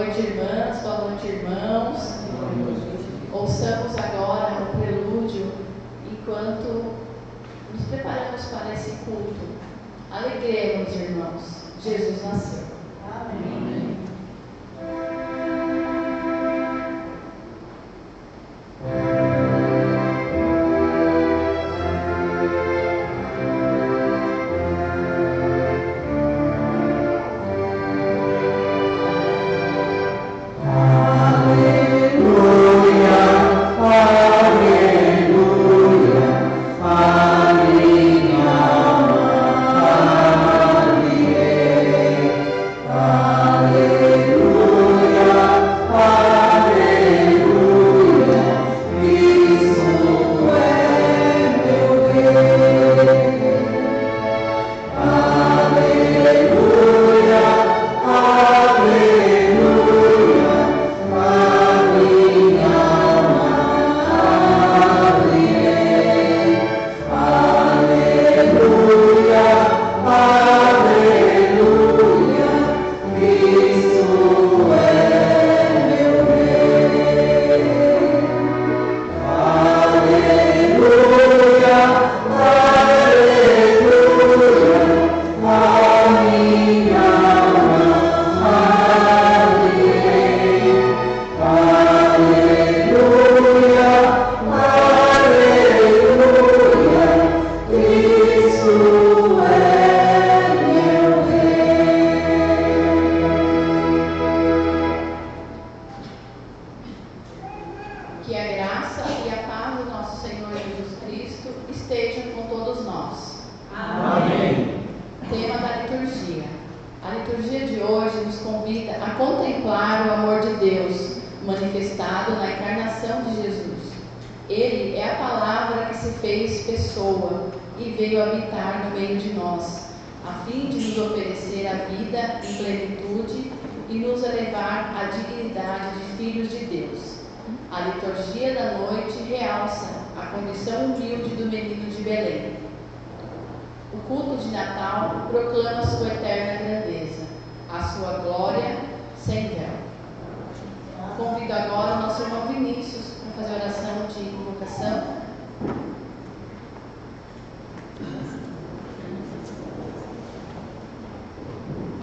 noite, irmãs, boa noite, irmãos. Ouçamos agora o prelúdio enquanto nos preparamos para esse culto. Alegremos, irmãos, Jesus nasceu. Amém.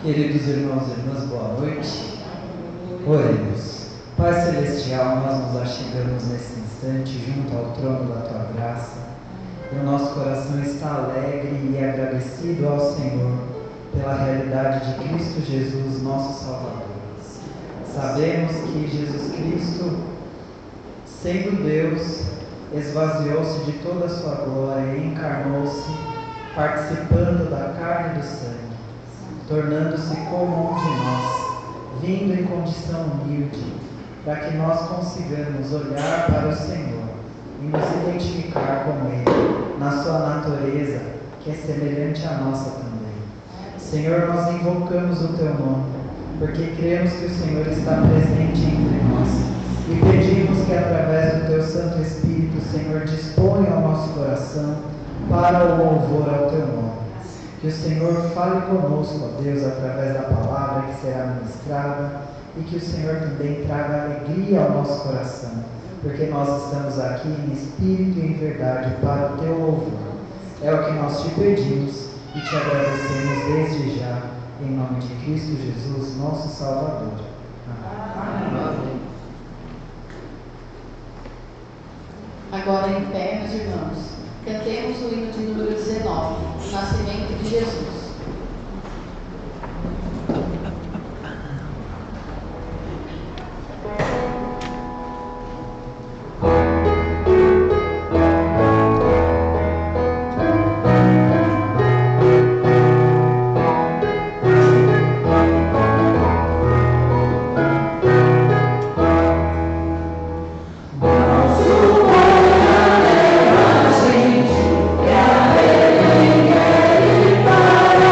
Queridos irmãos e irmãs, boa noite. Oremos. Pai Celestial, nós nos achegamos nesse instante junto ao trono da Tua graça. E o nosso coração está alegre e agradecido ao Senhor pela realidade de Cristo Jesus, nosso Salvador. Sabemos que Jesus Cristo, sendo Deus, esvaziou-se de toda a sua glória e encarnou-se, participando da carne e do sangue, tornando-se como um de nós, vindo em condição humilde, para que nós consigamos olhar para o Senhor e nos identificar com Ele, na sua natureza, que é semelhante à nossa também. Senhor, nós invocamos o Teu nome, porque cremos que o Senhor está presente entre nós, e pedimos que através do Teu Santo Espírito, Senhor, disponha o nosso coração para o louvor ao Teu nome. Que o Senhor fale conosco, ó Deus, através da palavra que será ministrada, e que o Senhor também traga alegria ao nosso coração, porque nós estamos aqui em espírito e em verdade para o Teu louvor. É o que nós te pedimos e te agradecemos desde já, em nome de Cristo Jesus, nosso Salvador. Amém. Agora em pé, meus irmãos, cantemos o hino de número 19, o Nascimento de Jesus. Para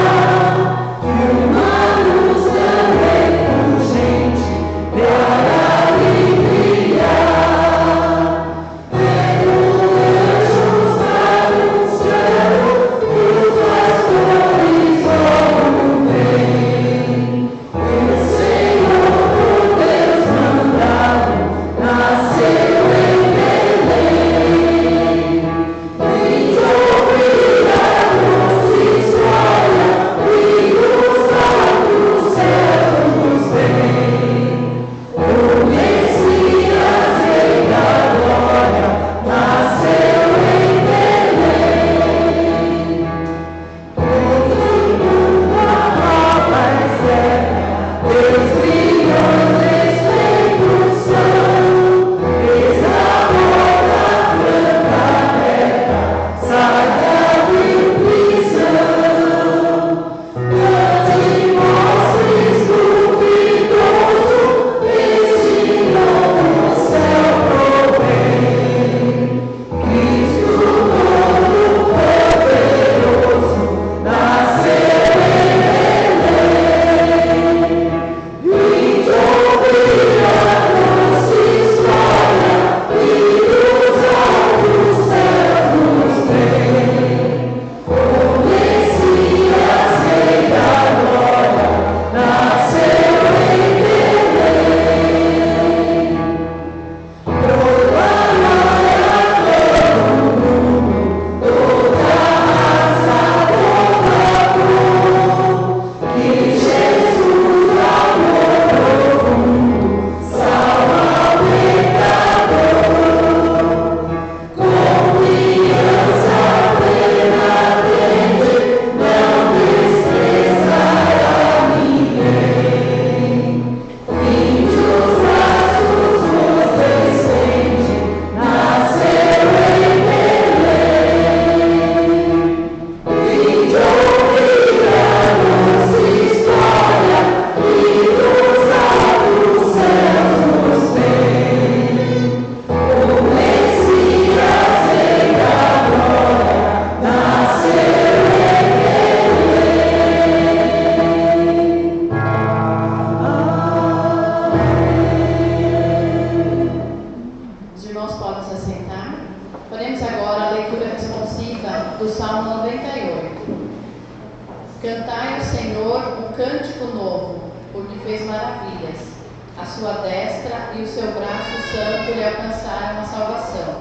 Cantai ao Senhor um cântico novo, porque fez maravilhas. A sua destra e o seu braço santo lhe alcançaram a salvação.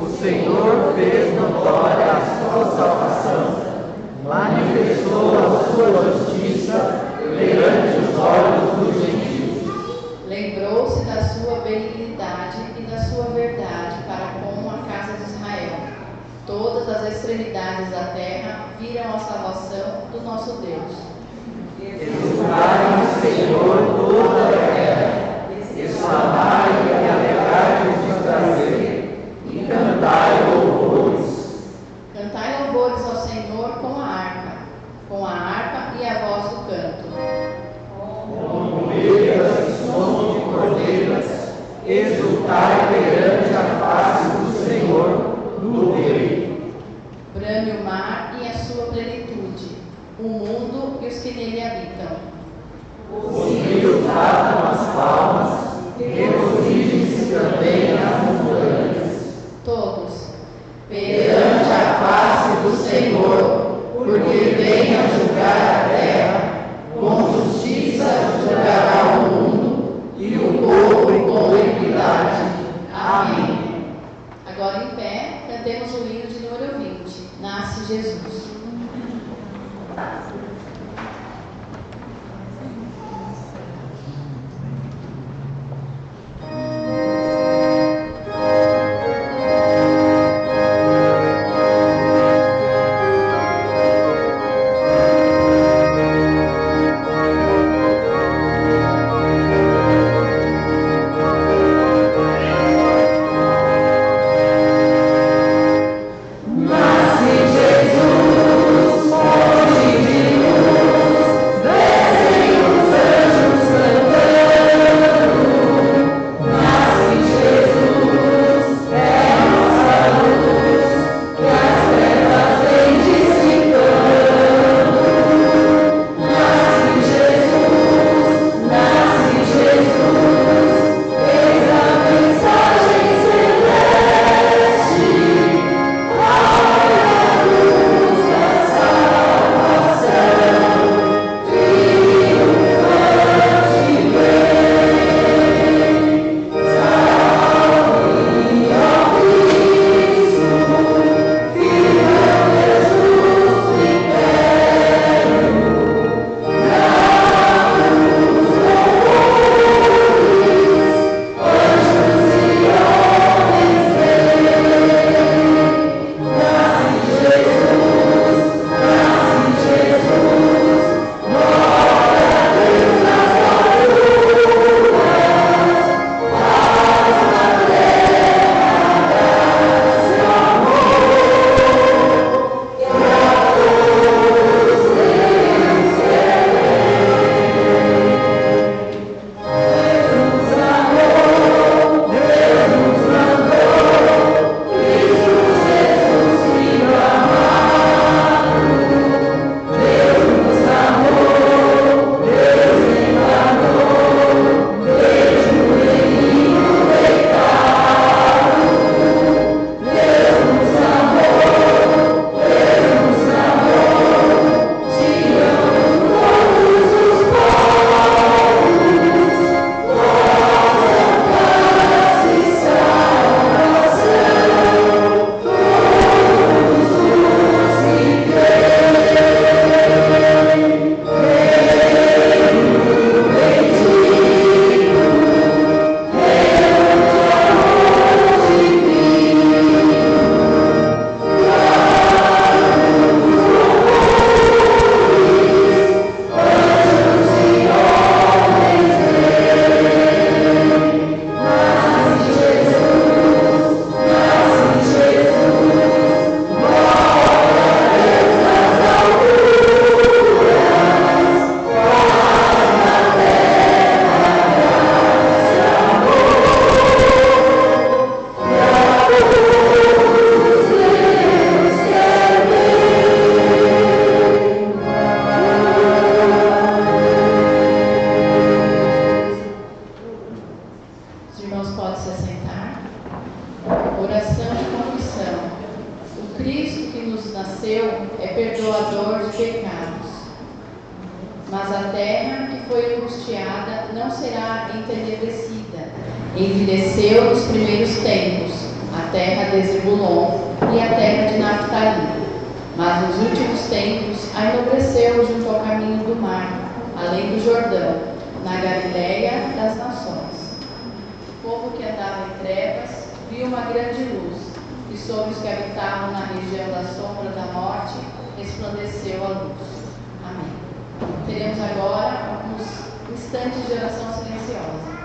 O Senhor fez notória a sua salvação, manifestou a sua justiça perante os olhos dos gentios. Lembrou-se da sua benignidade e da sua verdade para com a casa de Israel. Todas as extremidades da terra viram a salvação do nosso Deus. Exultai no Senhor toda a terra, exclamai e alegrai-vos de prazer, e cantai louvores. Cantai louvores ao Senhor com a harpa e a voz do canto. Com ovelhas e som de cordeiras, exultai perante a face do Senhor, do Rei. Brame o mar e a sua plenitude, o mundo e os que nele habitam. Os rios batam as palmas, regozijem-se também as montanhas. Todos, Perante a face do Senhor, porque vem a julgar a terra, com justiça julgará o mundo e o povo com equidade. Amém. agora em pé, cantemos o hino de número 20. Nasce Jesus. Nasce Jesus, hoje de perdoador de pecados. Mas a terra que foi angustiada não será entenebrecida. Envelheceu nos primeiros tempos a terra de Zebulon e a terra de Naftali. Mas nos últimos tempos a enobreceu junto ao caminho do mar, além do Jordão, na Galileia das nações. O povo que andava em trevas viu uma grande luz, e sobre os que habitavam na região da sombra da morte resplandeceu a luz. Amém. Teremos agora alguns instantes de oração silenciosa.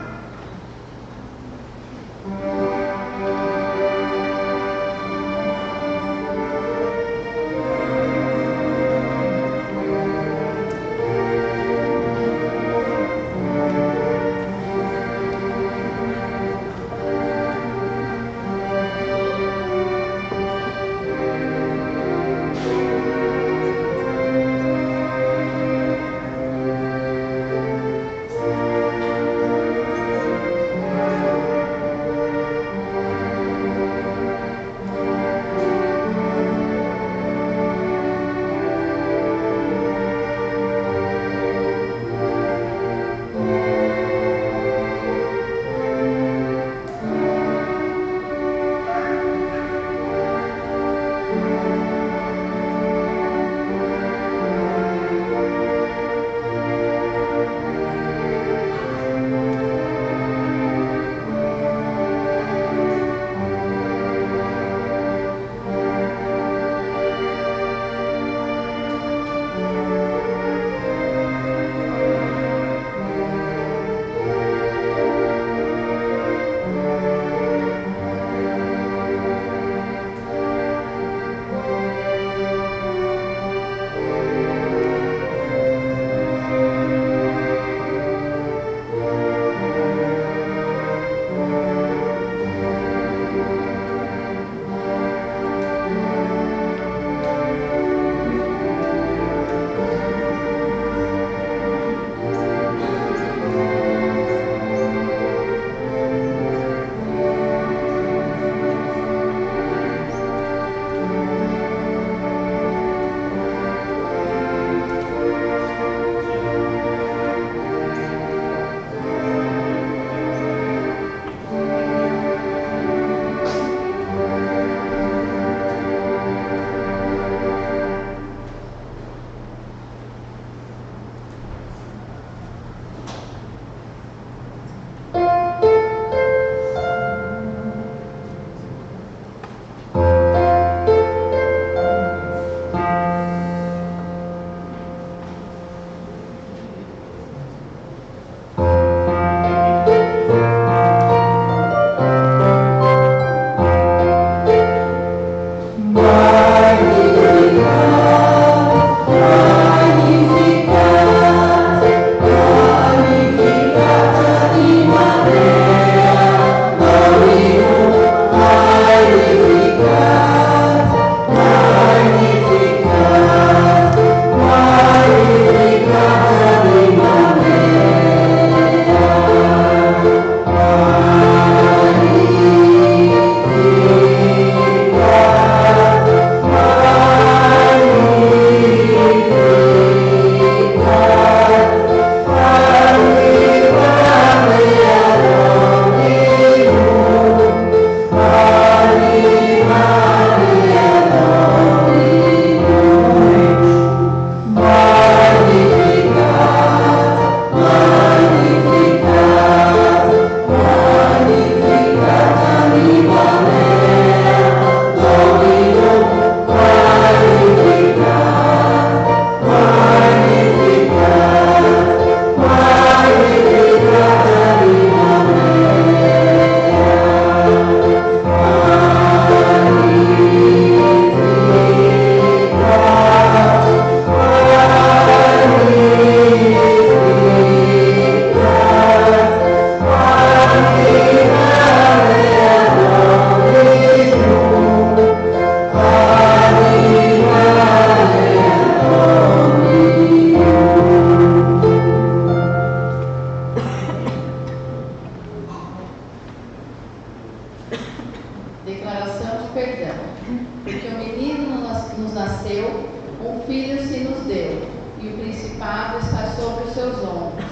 filho se nos deu, e o principado está sobre os seus ombros,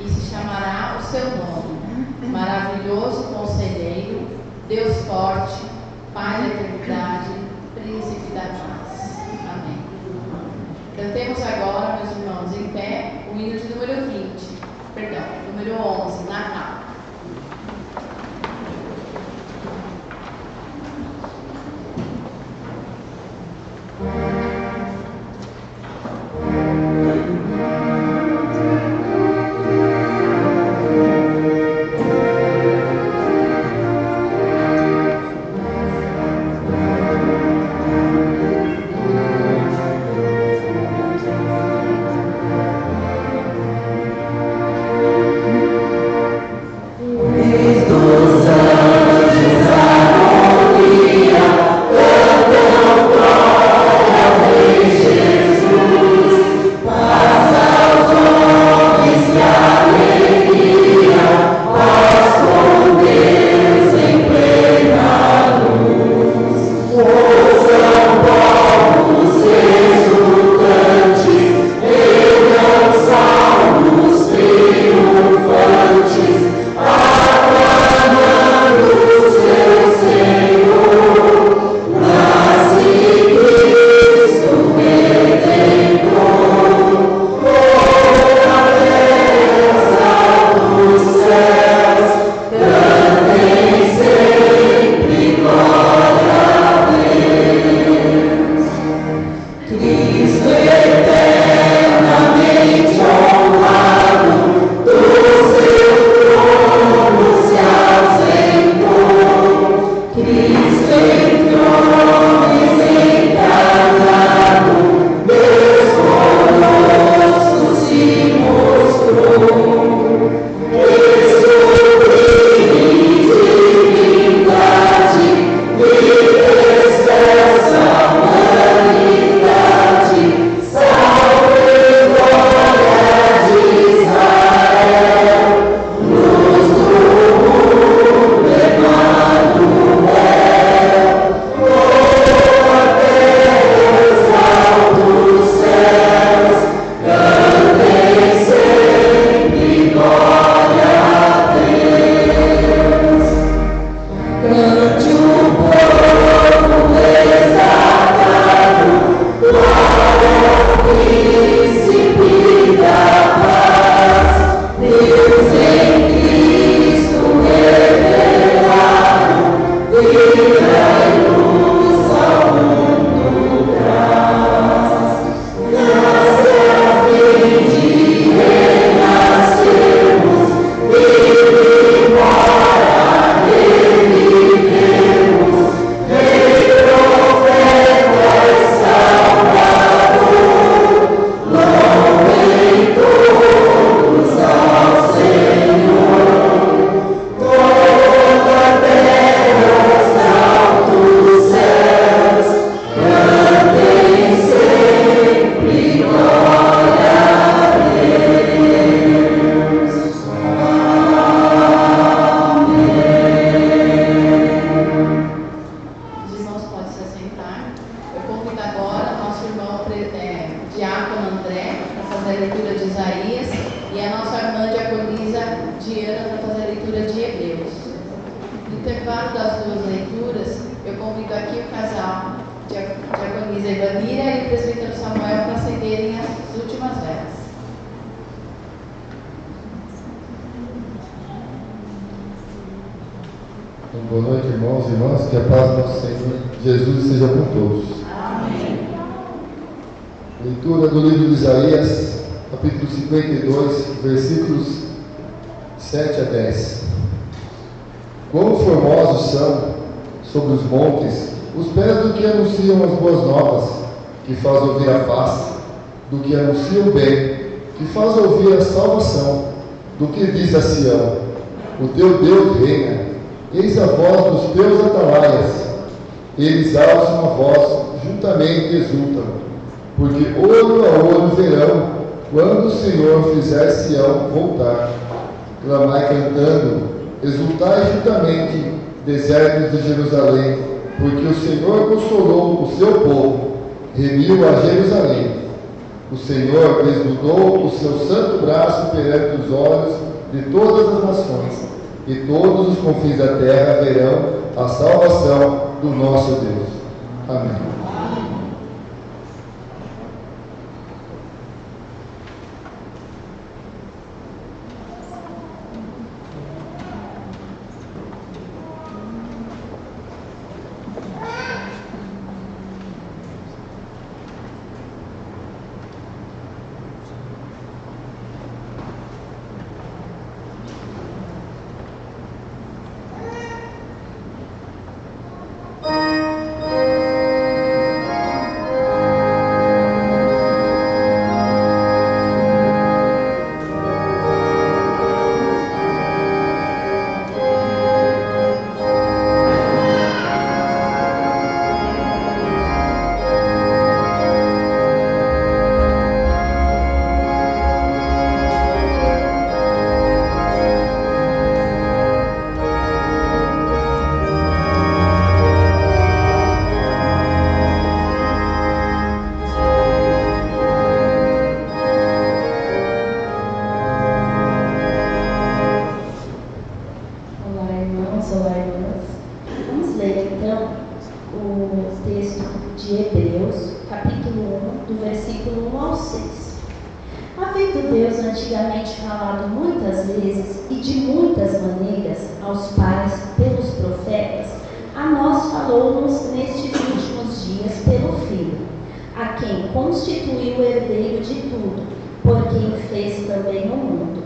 e se chamará o seu nome. Maravilhoso Conselheiro, Deus forte, Pai da eternidade, Príncipe da paz. Amém. Cantemos agora, meus irmãos, em pé, o hino de número 11, Natal. Boa noite, irmãos e irmãs, que a paz do nosso Senhor Jesus seja com todos. Amém. Leitura do livro de Isaías, capítulo 52, versículos 7 a 10. Quão formosos são sobre os montes os pés do que anunciam as boas novas, que faz ouvir a paz, do que anuncia o bem, que faz ouvir a salvação, do que diz a Sião: o teu Deus reina. Eis a voz dos teus atalaias, eles alçam a voz, juntamente exultam, porque olho a olho verão, quando o Senhor fizer Sião voltar. Clamai cantando, exultai juntamente, desertos de Jerusalém, porque o Senhor consolou o seu povo, remiu a Jerusalém, O Senhor desnudou o seu santo braço perante os olhos de todas as nações, e todos os confins da terra verão a salvação do nosso Deus. Amém. Havendo Deus antigamente falado muitas vezes e de muitas maneiras aos pais pelos profetas, a nós falou-nos nestes últimos dias pelo Filho, a quem constituiu o herdeiro de tudo, por quem fez também o mundo,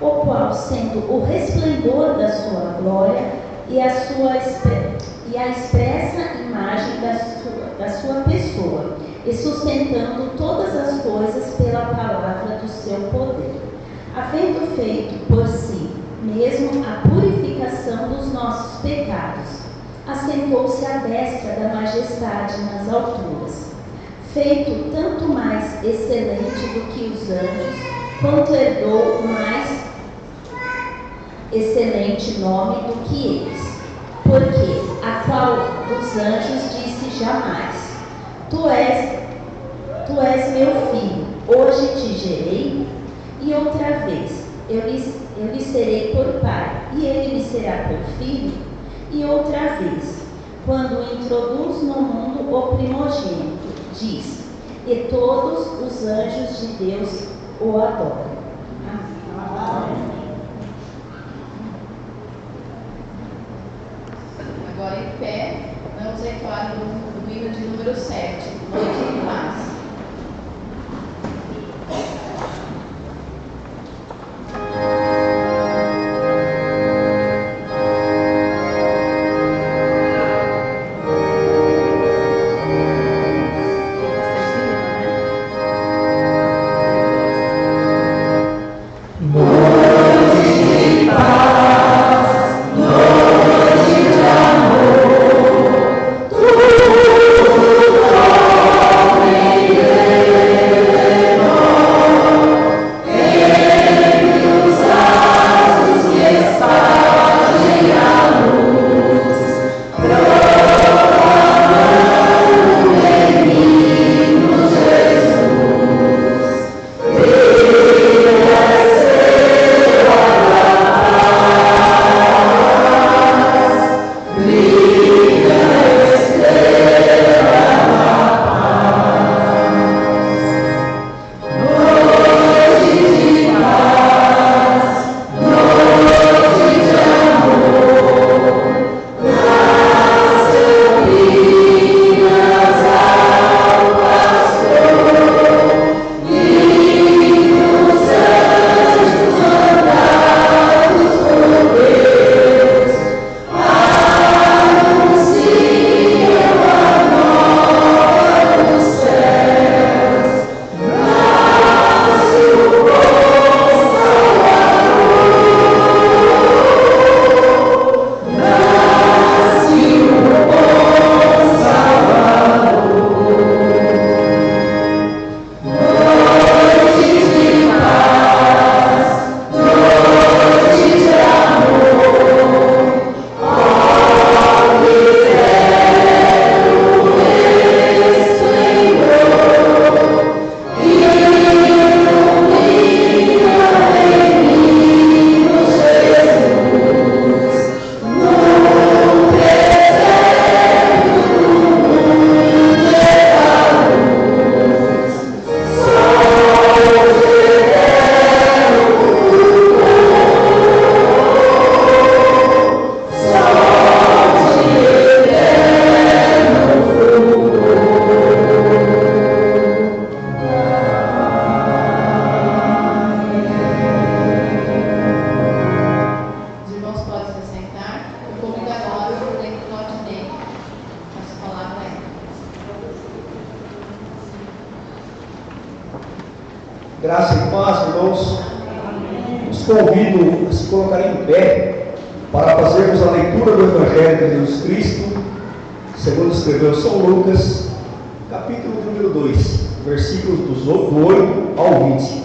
o qual, sendo o resplendor da sua glória e a expressa imagem da sua pessoa, e sustentando todas as coisas pela palavra do seu poder, havendo feito por si mesmo a purificação dos nossos pecados, assentou-se à destra da majestade nas alturas, feito tanto mais excelente do que os anjos, quanto herdou o mais excelente nome do que eles, porque a qual dos anjos disse jamais: Tu és meu filho, hoje te gerei. E outra vez, eu lhe serei por pai, e ele me será por filho. E outra vez, quando introduz no mundo o primogênito, diz: E todos os anjos de Deus o adoram. Amém. Agora em pé, vamos entoar o hino de número 7, Noite de Paz. Noite de amor, Graça e paz, irmãos. Os convido a se colocarem em pé para fazermos a leitura do Evangelho de Jesus Cristo, segundo escreveu São Lucas, capítulo número 2, versículos do 8 ao 20.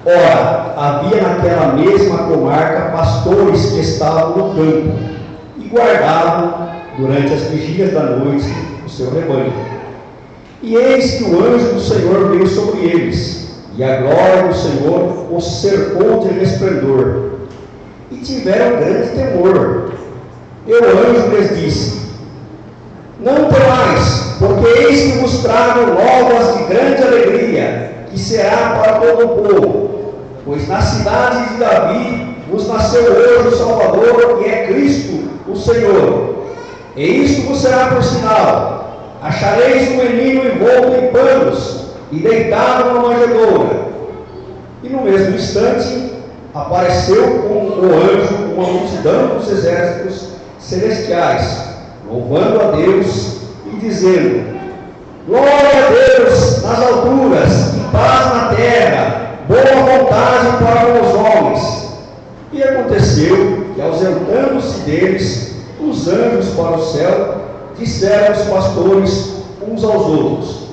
Ora, havia naquela mesma comarca pastores que estavam no campo e guardavam, durante as vigílias da noite, o seu rebanho. E eis que o anjo do Senhor veio sobre eles, e a glória do Senhor os cercou de resplendor, e tiveram grande temor. E o anjo lhes disse: não temais, porque eis que vos trago novas de grande alegria, que será para todo o povo, pois na cidade de Davi vos nasceu hoje o Salvador, que é Cristo o Senhor. E isto vos será por sinal: achareis um menino envolto em panos e deitado numa manjedoura. E no mesmo instante apareceu com o anjo uma multidão dos exércitos celestiais, louvando a Deus e dizendo: glória a Deus nas alturas e paz na terra, boa vontade para com os homens. E aconteceu que, ausentando-se deles os anjos para o céu, disseram os pastores uns aos outros: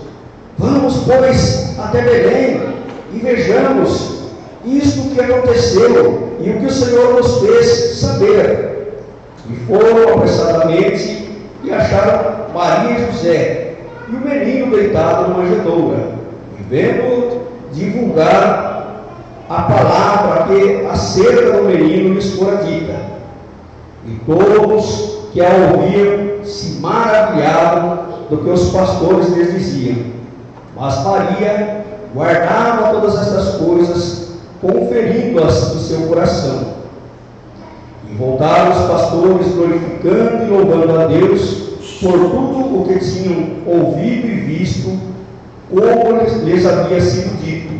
vamos, pois, até Belém e vejamos isto que aconteceu e o que o Senhor nos fez saber. E foram apressadamente e acharam Maria e José e o menino deitado numa manjedoura, e vendo divulgar a palavra que acerca do menino lhes fora dita. E todos que a ouviam se maravilhavam do que os pastores lhes diziam. Mas Maria guardava todas estas coisas, conferindo-as no seu coração. E voltaram os pastores glorificando e louvando a Deus por tudo o que tinham ouvido e visto, como lhes havia sido dito.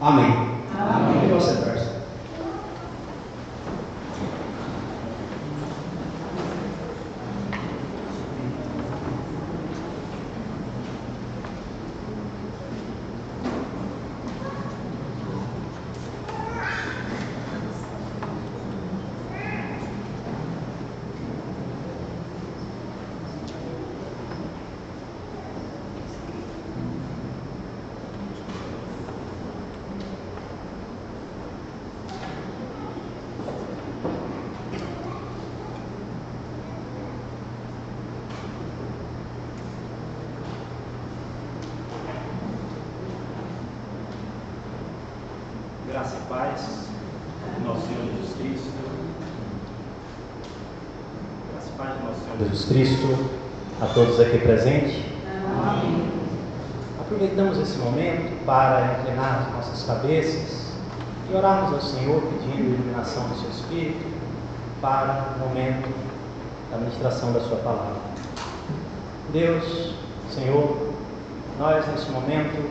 Amém. Amém. Vamos sentar-se. Graça e paz do nosso Senhor Jesus Cristo. Graça e paz do nosso Senhor Jesus Cristo a todos aqui presentes. Amém. Aproveitamos esse momento para inclinar as nossas cabeças e orarmos ao Senhor pedindo a iluminação do seu Espírito para o momento da ministração da sua palavra. Deus, Senhor, nós nesse momento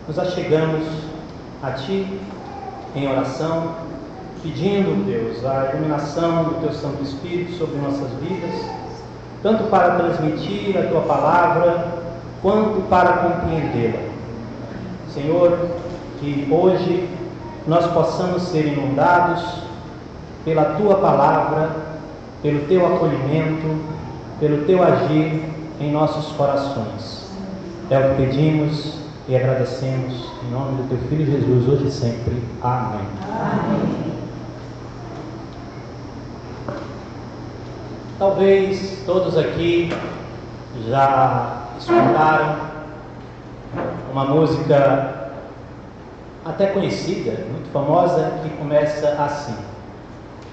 nos achegamos a Ti em oração, pedindo, Deus, a iluminação do Teu Santo Espírito sobre nossas vidas, tanto para transmitir a Tua palavra, quanto para compreendê-la. Senhor, que hoje nós possamos ser inundados pela Tua palavra, pelo Teu acolhimento, pelo Teu agir em nossos corações. É o que pedimos e agradecemos em nome do Teu Filho Jesus, hoje e sempre. Amém. Amém. Talvez todos aqui já escutaram uma música até conhecida, muito famosa, que começa assim: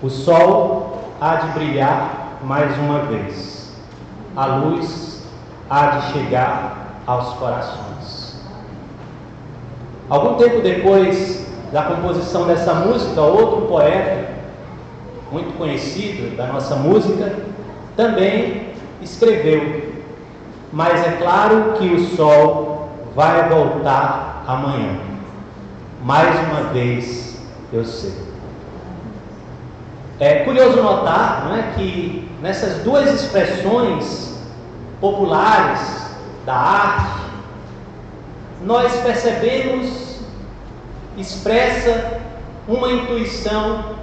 o sol há de brilhar mais uma vez, a luz há de chegar aos corações. Algum tempo depois da composição dessa música, outro poeta muito conhecido da nossa música também escreveu: mas é claro que o sol vai voltar amanhã, mais uma vez eu sei. É curioso notar, não é, que nessas duas expressões populares da arte, nós percebemos expressa uma intuição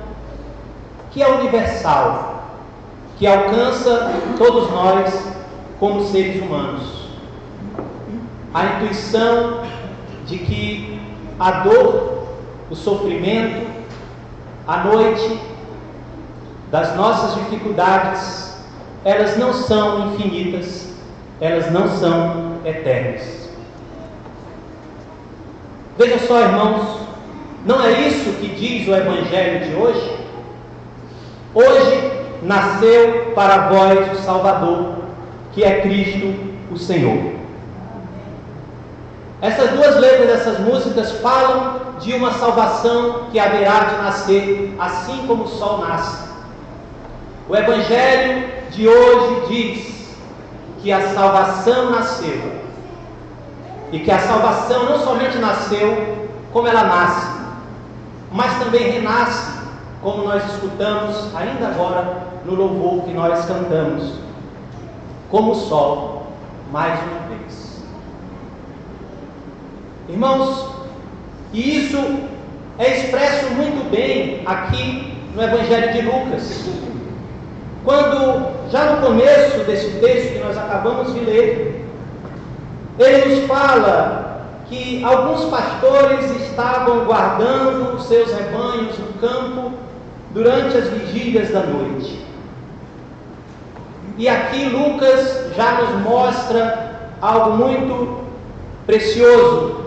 que é universal, que alcança todos nós como seres humanos. A intuição de que a dor, o sofrimento, a noite das nossas dificuldades, elas não são infinitas, elas não são eternas. Veja só, irmãos, não é isso que diz o Evangelho de hoje? Hoje nasceu para vós o Salvador, que é Cristo o Senhor. Essas duas letras dessas músicas falam de uma salvação que haverá de nascer assim como o sol nasce. O Evangelho de hoje diz que a salvação nasceu, e que a salvação não somente nasceu, como ela nasce, mas também renasce, como nós escutamos ainda agora no louvor que nós cantamos, como o sol, mais uma vez. Irmãos, e isso é expresso muito bem aqui no Evangelho de Lucas, quando, já no começo desse texto que nós acabamos de ler, ele nos fala que alguns pastores estavam guardando os seus rebanhos no campo durante as vigílias da noite. E aqui Lucas já nos mostra algo muito precioso,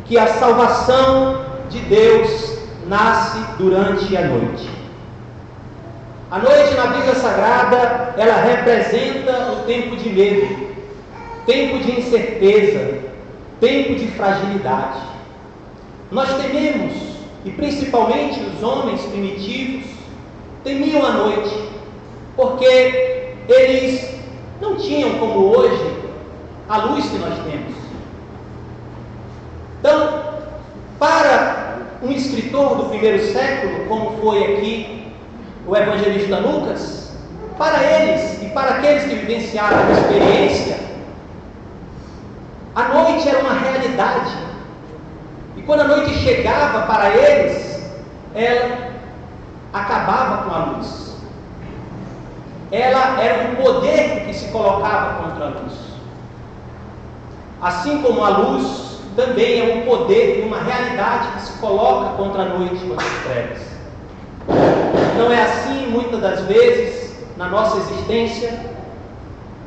que a salvação de Deus nasce durante a noite. A noite na Bíblia Sagrada, ela representa o tempo de medo, tempo de incerteza, tempo de fragilidade. Nós tememos, e principalmente os homens primitivos, temiam a noite, porque eles não tinham, como hoje, a luz que nós temos. Então, para um escritor do primeiro século, como foi aqui o evangelista Lucas, para eles e para aqueles que vivenciaram a experiência, a noite era uma realidade. E quando a noite chegava para eles, ela acabava com a luz. Ela era um poder que se colocava contra a luz. Assim como a luz também é um poder e uma realidade que se coloca contra a noite, contra as trevas. Não é assim muitas das vezes na nossa existência?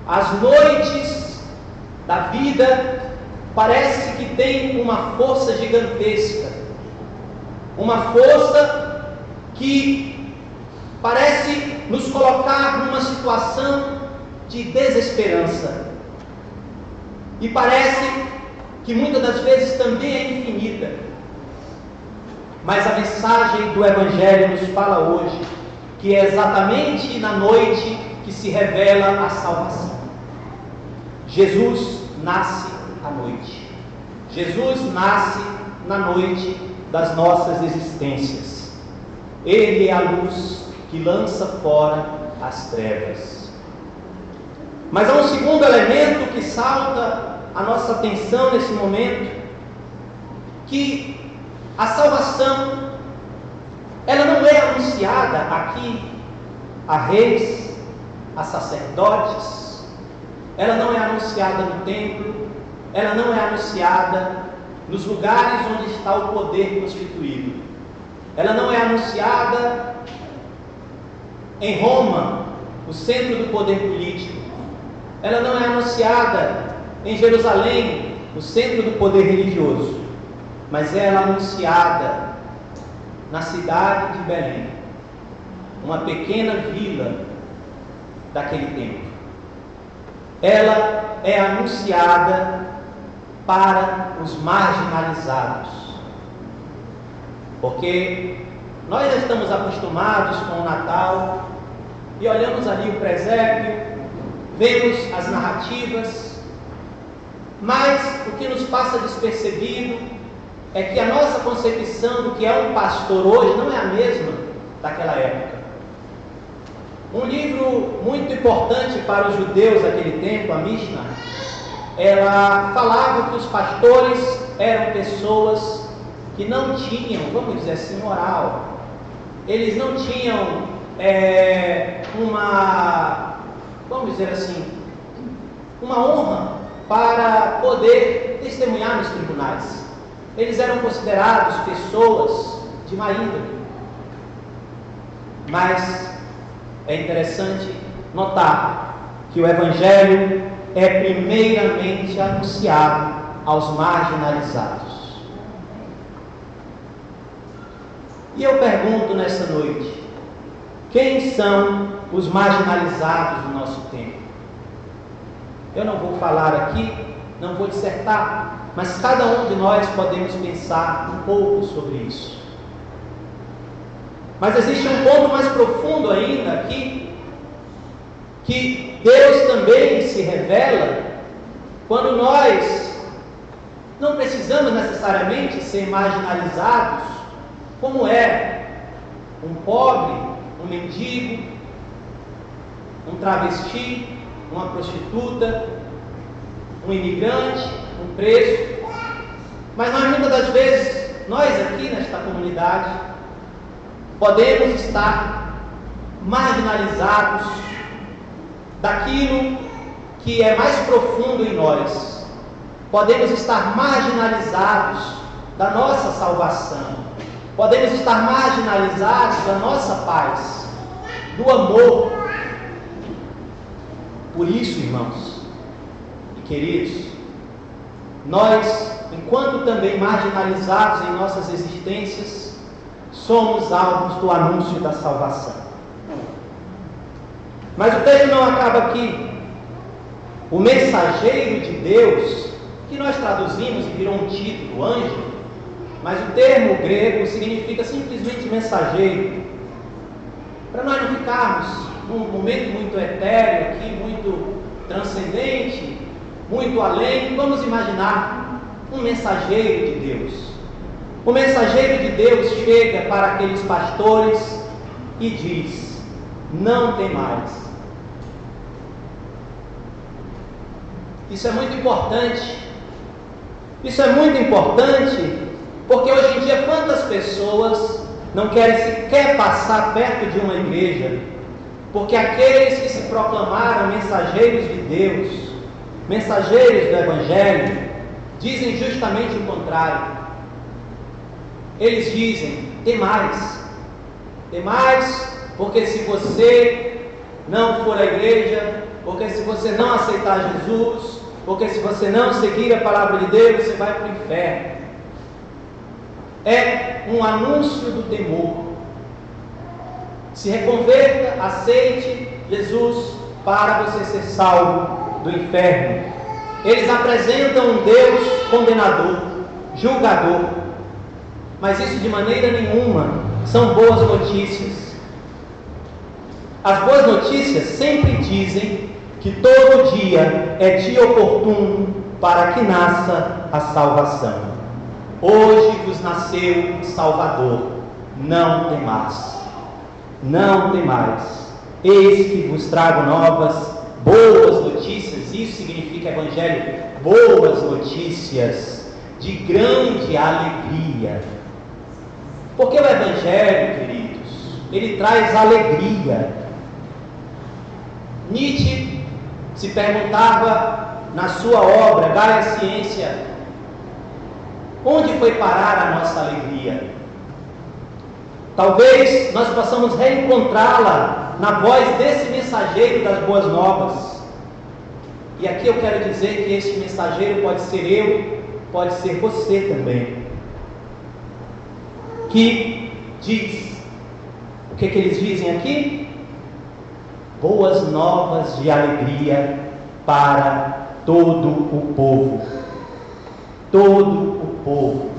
As noites da vida parece que tem uma força gigantesca, uma força que parece nos colocar numa situação de desesperança, e parece que muitas das vezes também é infinita. Mas a mensagem do Evangelho nos fala hoje que é exatamente na noite que se revela a salvação. Jesus nasce à noite. Jesus nasce na noite das nossas existências. Ele é a luz que lança fora as trevas. Mas há um segundo elemento que salta a nossa atenção nesse momento, que a salvação, ela não é anunciada aqui a reis, a sacerdotes, ela não é anunciada no templo, ela não é anunciada nos lugares onde está o poder constituído, ela não é anunciada em Roma, o centro do poder político, ela não é anunciada em Jerusalém, o centro do poder religioso, mas ela é anunciada na cidade de Belém, uma pequena vila daquele tempo. Ela é anunciada para os marginalizados, porque nós já estamos acostumados com o Natal e olhamos ali o presépio, vemos as narrativas, mas o que nos passa despercebido é que a nossa concepção do que é um pastor hoje não é a mesma daquela época. Um livro muito importante para os judeus daquele tempo, a Mishnah, ela falava que os pastores eram pessoas que não tinham, vamos dizer assim, moral. Eles não tinham vamos dizer assim, uma honra para poder testemunhar nos tribunais. Eles eram considerados pessoas de má índole. Mas é interessante notar que o Evangelho é primeiramente anunciado aos marginalizados. E eu pergunto nesta noite, quem são os marginalizados do nosso tempo? Eu não vou falar aqui, não vou dissertar, mas cada um de nós podemos pensar um pouco sobre isso. Mas existe um ponto mais profundo ainda aqui, que Deus também se revela quando nós não precisamos necessariamente ser marginalizados, como é um pobre, um mendigo, um travesti, uma prostituta, um imigrante, um preso. Mas nós, muitas das vezes, nós aqui nesta comunidade, podemos estar marginalizados daquilo que é mais profundo em nós. Podemos estar marginalizados da nossa salvação. Podemos estar marginalizados da nossa paz, do amor. Por isso, irmãos e queridos, nós, enquanto também marginalizados em nossas existências, somos alvos do anúncio da salvação. Mas o texto não acaba aqui. O mensageiro de Deus, que nós traduzimos e virou um título, anjo, mas o termo grego significa simplesmente mensageiro. Para nós não ficarmos num momento muito etéreo aqui, muito transcendente, muito além, vamos imaginar um mensageiro de Deus. O mensageiro de Deus chega para aqueles pastores e diz: não temais. Isso é muito importante. Isso é muito importante, porque hoje em dia quantas pessoas não querem sequer passar perto de uma igreja, porque aqueles que se proclamaram mensageiros de Deus, mensageiros do Evangelho, dizem justamente o contrário. Eles dizem: temais, porque se você não for à igreja, porque se você não aceitar Jesus, porque se você não seguir a palavra de Deus, você vai para o inferno. É um anúncio do temor. Se reconverta, aceite Jesus para você ser salvo do inferno. Eles apresentam um Deus condenador, julgador, mas isso de maneira nenhuma são boas notícias. As boas notícias sempre dizem que todo dia é dia oportuno para que nasça a salvação. Hoje vos nasceu o Salvador, não temais. Não temais. Eis que vos trago novas, boas notícias. Isso significa Evangelho, boas notícias de grande alegria. Porque o Evangelho, queridos, ele traz alegria. Nietzsche se perguntava na sua obra Gaia Ciência: onde foi parar a nossa alegria? Talvez nós possamos reencontrá-la na voz desse mensageiro das boas novas. E aqui eu quero dizer que este mensageiro pode ser eu, pode ser você também, que diz, o que eles dizem aqui? Boas novas de alegria para todo o povo. Todo o povo.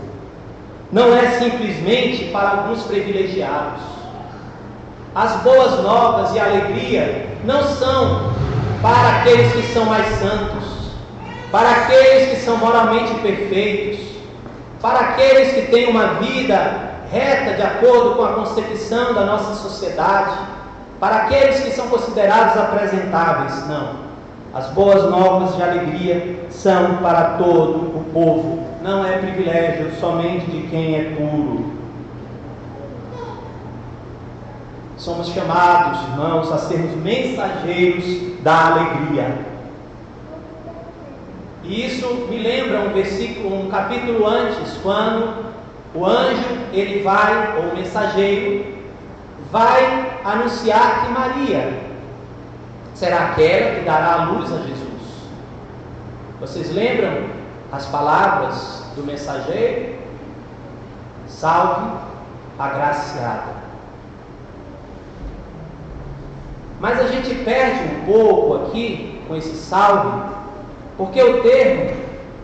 Não é simplesmente para alguns privilegiados. As boas novas e alegria não são para aqueles que são mais santos, para aqueles que são moralmente perfeitos, para aqueles que têm uma vida reta de acordo com a concepção da nossa sociedade, para aqueles que são considerados apresentáveis. Não. As boas novas de alegria são para todo o povo, não é privilégio somente de quem é puro. Somos chamados, irmãos, a sermos mensageiros da alegria. E isso me lembra um capítulo antes, quando o anjo, ele vai, ou o mensageiro, vai anunciar que Maria será aquela que dará a luz a Jesus. Vocês lembram as palavras do mensageiro? Salve, agraciada. Mas a gente perde um pouco aqui com esse salve, porque o termo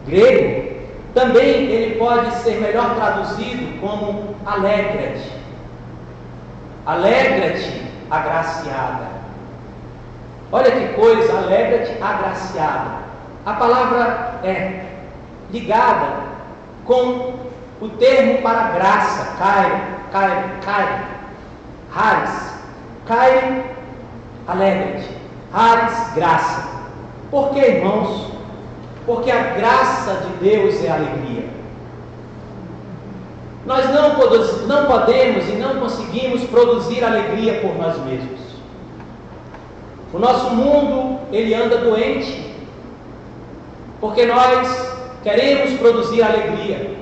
grego também ele pode ser melhor traduzido como alegra-te. Alegra-te, agraciada. Olha que coisa, alegra-te, agraciada. A palavra é ligada com o termo para graça, haris, alegra-te, haris, graça. Por que, irmãos? Porque a graça de Deus é alegria. Nós não podemos e não conseguimos produzir alegria por nós mesmos. O nosso mundo, ele anda doente, porque nós queremos produzir alegria.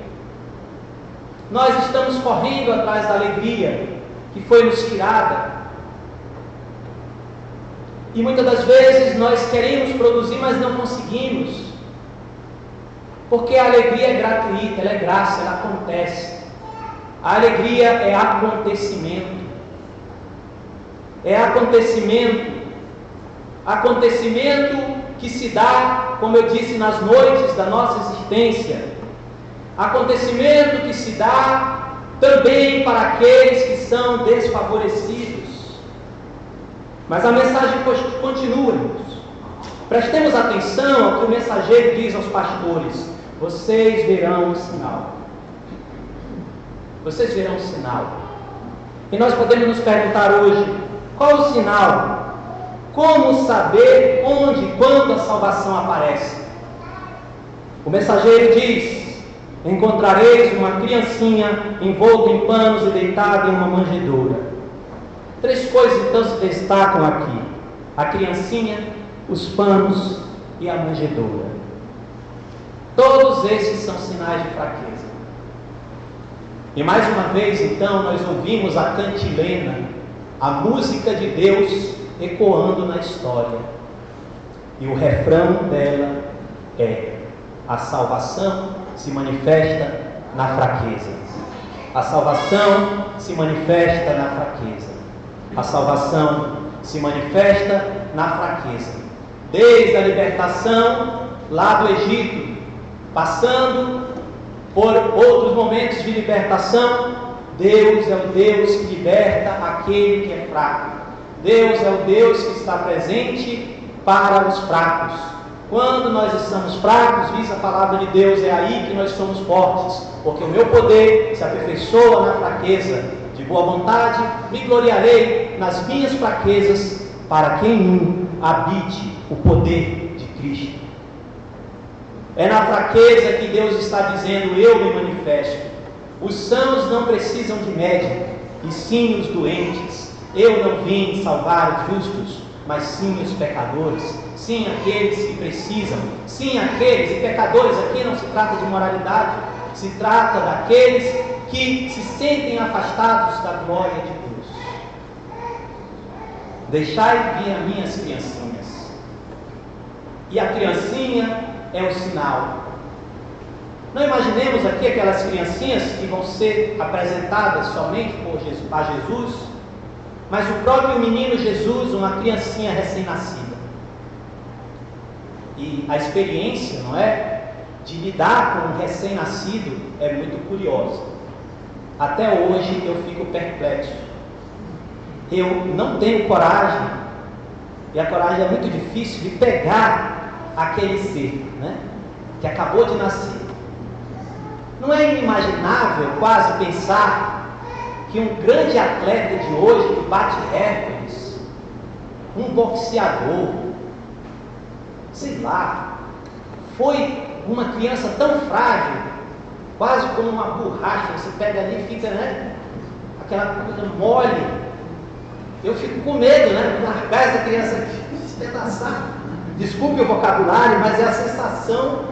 Nós estamos correndo atrás da alegria que foi nos tirada. E muitas das vezes nós queremos produzir, mas não conseguimos. Porque a alegria é gratuita, ela é graça, ela acontece. A alegria é acontecimento. É acontecimento. Acontecimento que se dá, como eu disse, nas noites da nossa existência. Acontecimento que se dá também para aqueles que são desfavorecidos. Mas a mensagem continua, irmãos. Prestemos atenção ao que o mensageiro diz aos pastores: vocês verão um sinal. Vocês verão um sinal. E nós podemos nos perguntar hoje: qual o sinal? Como saber onde e quando a salvação aparece? O mensageiro diz: encontrareis uma criancinha envolta em panos e deitada em uma manjedoura. 3 coisas então se destacam aqui: a criancinha, os panos e a manjedoura. Todos esses são sinais de fraqueza. E mais uma vez então nós ouvimos a cantilena, a música de Deus ecoando na história. E o refrão dela é: a salvação se manifesta na fraqueza. A salvação se manifesta na fraqueza. A salvação se manifesta na fraqueza. Desde a libertação lá do Egito, passando por outros momentos de libertação, Deus é o Deus que liberta aquele que é fraco. Deus é o Deus que está presente para os fracos. Quando nós estamos fracos, diz a palavra de Deus, é aí que nós somos fortes, porque o meu poder se aperfeiçoa na fraqueza. De boa vontade, me gloriarei nas minhas fraquezas, para que em mim habite o poder de Cristo. É na fraqueza que Deus está dizendo: eu me manifesto. Os sãos não precisam de médico, e sim os doentes. Eu não vim salvar os justos, mas sim os pecadores, sim aqueles que precisam, sim aqueles, e pecadores aqui não se trata de moralidade, se trata daqueles que se sentem afastados da glória de Deus. Deixai vir a minhas criancinhas. E a criancinha é o sinal. Não imaginemos aqui aquelas criancinhas que vão ser apresentadas somente a Jesus, mas o próprio menino Jesus, uma criancinha recém-nascida. E a experiência, não é, de lidar com um recém-nascido é muito curiosa. Até hoje eu fico perplexo. Eu não tenho coragem, e a coragem é muito difícil, de pegar aquele ser, né, que acabou de nascer. Não é inimaginável quase pensar que um grande atleta de hoje, que bate recordes, um boxeador, sei lá, foi uma criança tão frágil, quase como uma borracha, você pega ali e fica, né, aquela coisa mole. Eu fico com medo, né, de largar essa criança aqui, despedaçar. Desculpe o vocabulário, mas é a sensação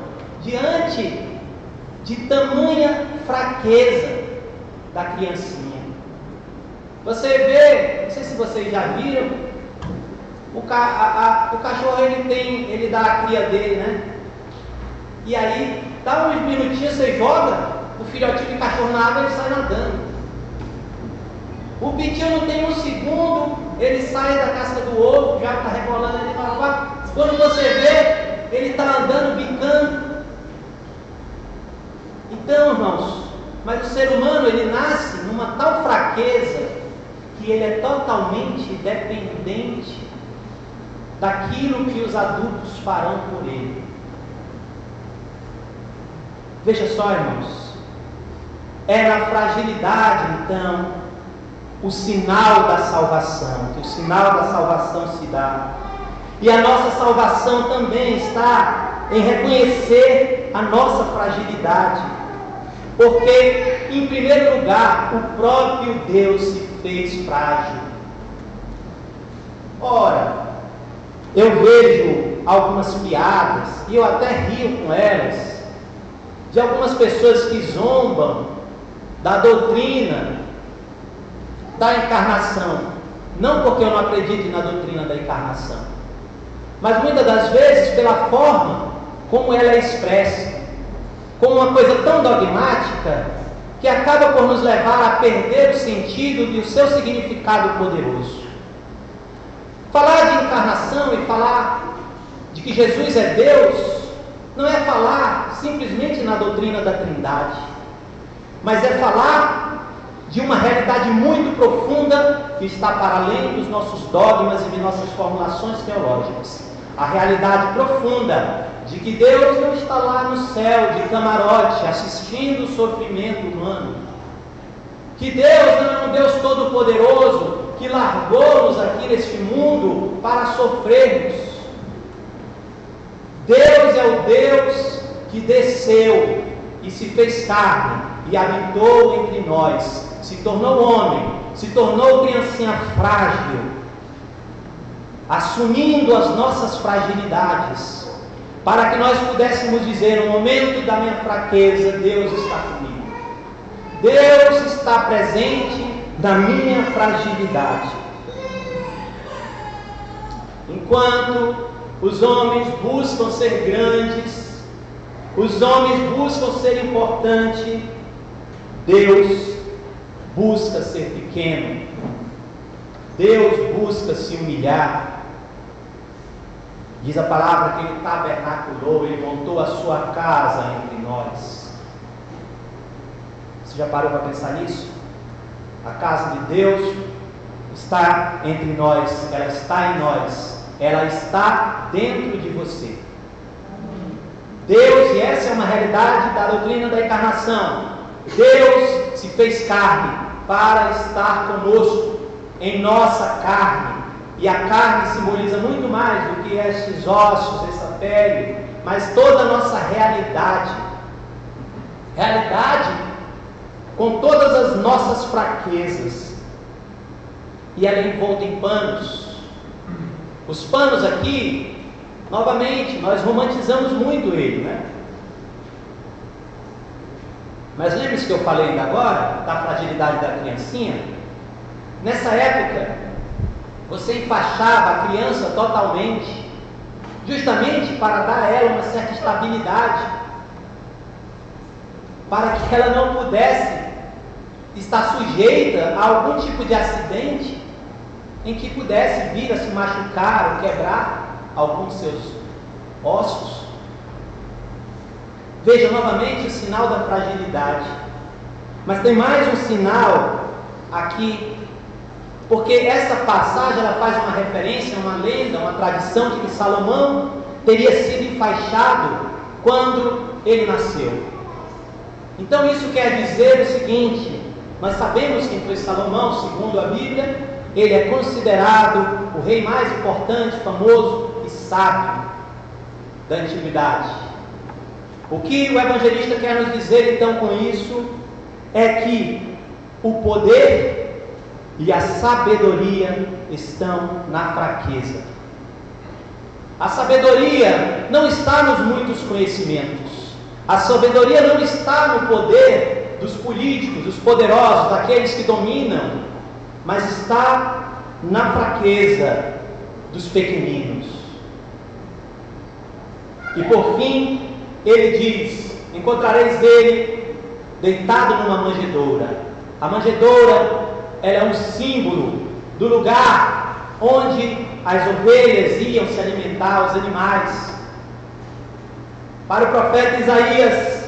diante de tamanha fraqueza da criancinha. Você vê, não sei se vocês já viram, o cachorro ele dá a cria dele, né? E aí, dá uns minutinhos, você joga o filhotinho de cachorro na água, ele sai nadando. O pitinho não tem um segundo, ele sai da casca do ovo, já está rebolando ali para lá. Quando você vê, ele está andando, bicando. Então, irmãos, mas o ser humano, ele nasce numa tal fraqueza que ele é totalmente dependente daquilo que os adultos farão por ele. Veja só, irmãos, é na fragilidade, então, o sinal da salvação, que o sinal da salvação se dá. E a nossa salvação também está em reconhecer a nossa fragilidade, porque, em primeiro lugar, o próprio Deus se fez frágil. Ora, eu vejo algumas piadas, e eu até rio com elas, de algumas pessoas que zombam da doutrina da encarnação. Não porque eu não acredito na doutrina da encarnação, mas muitas das vezes pela forma como ela é expressa, como uma coisa tão dogmática que acaba por nos levar a perder o sentido e o seu significado poderoso. Falar de encarnação e falar de que Jesus é Deus não é falar simplesmente na doutrina da Trindade, mas é falar de uma realidade muito profunda que está para além dos nossos dogmas e de nossas formulações teológicas. A realidade profunda de que Deus não está lá no céu de camarote assistindo o sofrimento humano, que Deus não é um Deus todo-poderoso que largou-nos aqui neste mundo para sofrermos. Deus é o Deus que desceu e se fez carne e habitou entre nós, se tornou homem, se tornou criancinha frágil, assumindo as nossas fragilidades, para que nós pudéssemos dizer, no momento da minha fraqueza, Deus está comigo. Deus está presente na minha fragilidade. Enquanto os homens buscam ser grandes, os homens buscam ser importantes, Deus busca ser pequeno. Deus busca se humilhar. Diz a palavra que Ele tabernaculou, Ele montou a sua casa entre nós. Você já parou para pensar nisso? A casa de Deus está entre nós, ela está em nós, ela está dentro de você. Deus, e essa é uma realidade da doutrina da encarnação, Deus se fez carne para estar conosco, em nossa carne. E a carne simboliza muito mais do que estes ossos, essa pele, mas toda a nossa realidade. Realidade com todas as nossas fraquezas. E ela é envolta em panos. Os panos aqui, novamente, nós romantizamos muito ele, né? Mas lembre-se que eu falei ainda agora, da fragilidade da criancinha? Nessa época, você enfaixava a criança totalmente, justamente para dar a ela uma certa estabilidade, para que ela não pudesse estar sujeita a algum tipo de acidente em que pudesse vir a se machucar ou quebrar alguns de seus ossos. Veja novamente o sinal da fragilidade. Mas tem mais um sinal aqui, porque essa passagem ela faz uma referência, uma lenda, uma tradição de que Salomão teria sido enfaixado quando ele nasceu. Então isso quer dizer o seguinte: nós sabemos quem foi Salomão, segundo a Bíblia. Ele é considerado o rei mais importante, famoso e sábio. da antiguidade. O que o evangelista quer nos dizer então com isso é que o poder e a sabedoria estão na fraqueza. A sabedoria não está nos muitos conhecimentos. A sabedoria não está no poder dos políticos, dos poderosos, daqueles que dominam, mas está na fraqueza dos pequeninos. E por fim, ele diz: encontrareis ele deitado numa manjedoura. A manjedoura, ela é um símbolo do lugar onde as ovelhas iam se alimentar, os animais. Para o profeta Isaías,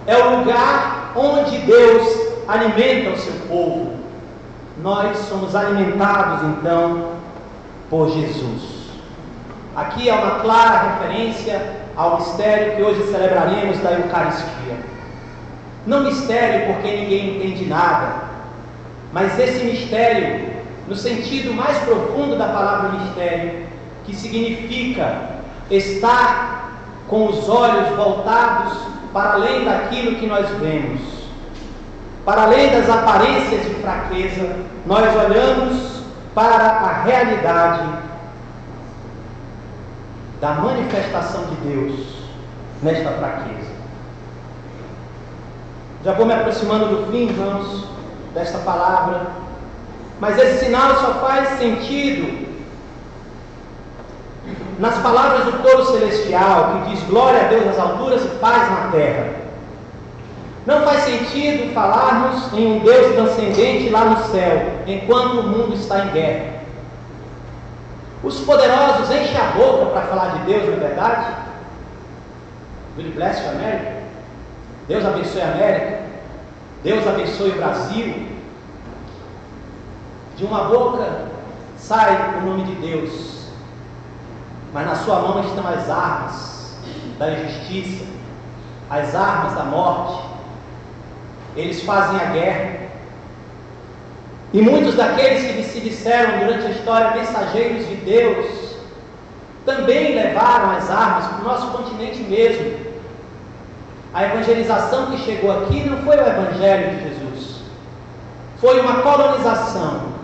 é o lugar onde Deus alimenta o seu povo. Nós somos alimentados então por Jesus. Aqui é uma clara referência ao mistério que hoje celebraremos da Eucaristia. Não mistério porque ninguém entende nada, mas esse mistério no sentido mais profundo da palavra mistério, que significa estar com os olhos voltados para além daquilo que nós vemos, para além das aparências de fraqueza. Nós olhamos para a realidade da manifestação de Deus nesta fraqueza. Já vou me aproximando do fim, irmãos, desta palavra, mas esse sinal só faz sentido nas palavras do coro celestial, que diz: glória a Deus nas alturas e paz na terra. Não faz sentido falarmos em um Deus transcendente lá no céu, enquanto o mundo está em guerra. Os poderosos enchem a boca para falar de Deus, não é verdade? Will bless you, América. Deus abençoe a América. Deus abençoe o Brasil. De uma boca sai o nome de Deus, mas na sua mão estão as armas da injustiça, as armas da morte. Eles fazem a guerra. E muitos daqueles que se disseram durante a história mensageiros de Deus, também levaram as armas para o nosso continente mesmo. A evangelização que chegou aqui não foi o evangelho de Jesus, foi uma colonização,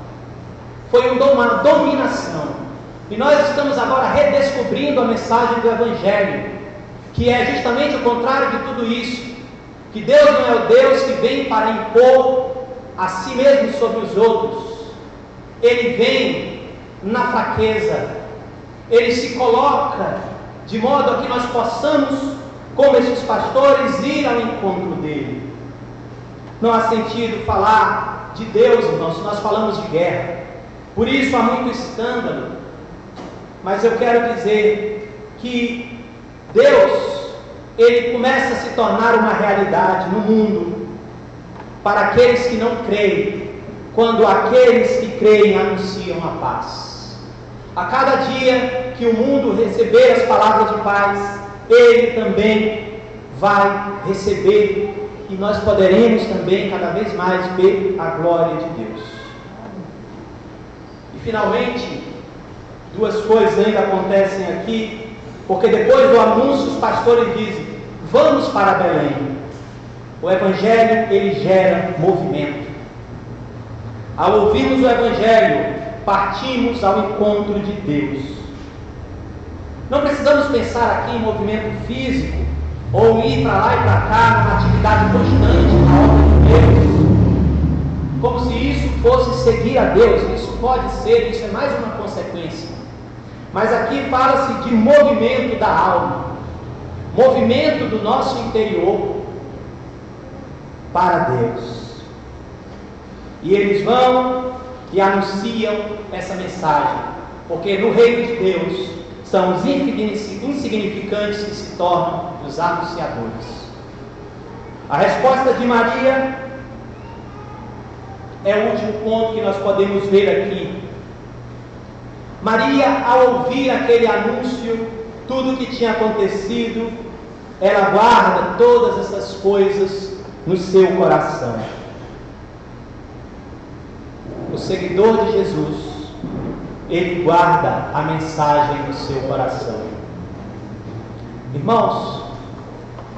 foi uma dominação. E nós estamos agora redescobrindo a mensagem do evangelho, que é justamente o contrário de tudo isso, que Deus não é o Deus que vem para impor a si mesmo sobre os outros. Ele vem na fraqueza, ele se coloca de modo a que nós possamos, como esses pastores, ir ao encontro dele. Não há sentido falar de Deus, irmãos, se nós falamos de guerra. Por isso há muito escândalo. Mas eu quero dizer que Deus, ele começa a se tornar uma realidade no mundo para aqueles que não creem, quando aqueles que creem anunciam a paz. A cada dia que o mundo receber as palavras de paz, ele também vai receber, e nós poderemos também cada vez mais ver a glória de Deus. E finalmente, duas coisas ainda acontecem aqui, porque depois do anúncio os pastores dizem: vamos para Belém. O evangelho, ele gera movimento. Ao ouvirmos o evangelho, partimos ao encontro de Deus. Não precisamos pensar aqui em movimento físico, ou ir para lá e para cá, numa atividade constante na obra de Deus, como se isso fosse seguir a Deus. Isso pode ser, isso é mais uma consequência. Mas aqui fala-se de movimento da alma, movimento do nosso interior para Deus. E eles vão e anunciam essa mensagem, porque no reino de Deus são os insignificantes que se tornam os anunciadores. A resposta de Maria é o último ponto que nós podemos ver aqui. Maria, ao ouvir aquele anúncio, tudo o que tinha acontecido, ela guarda todas essas coisas no seu coração. O seguidor de Jesus, ele guarda a mensagem no seu coração. Irmãos,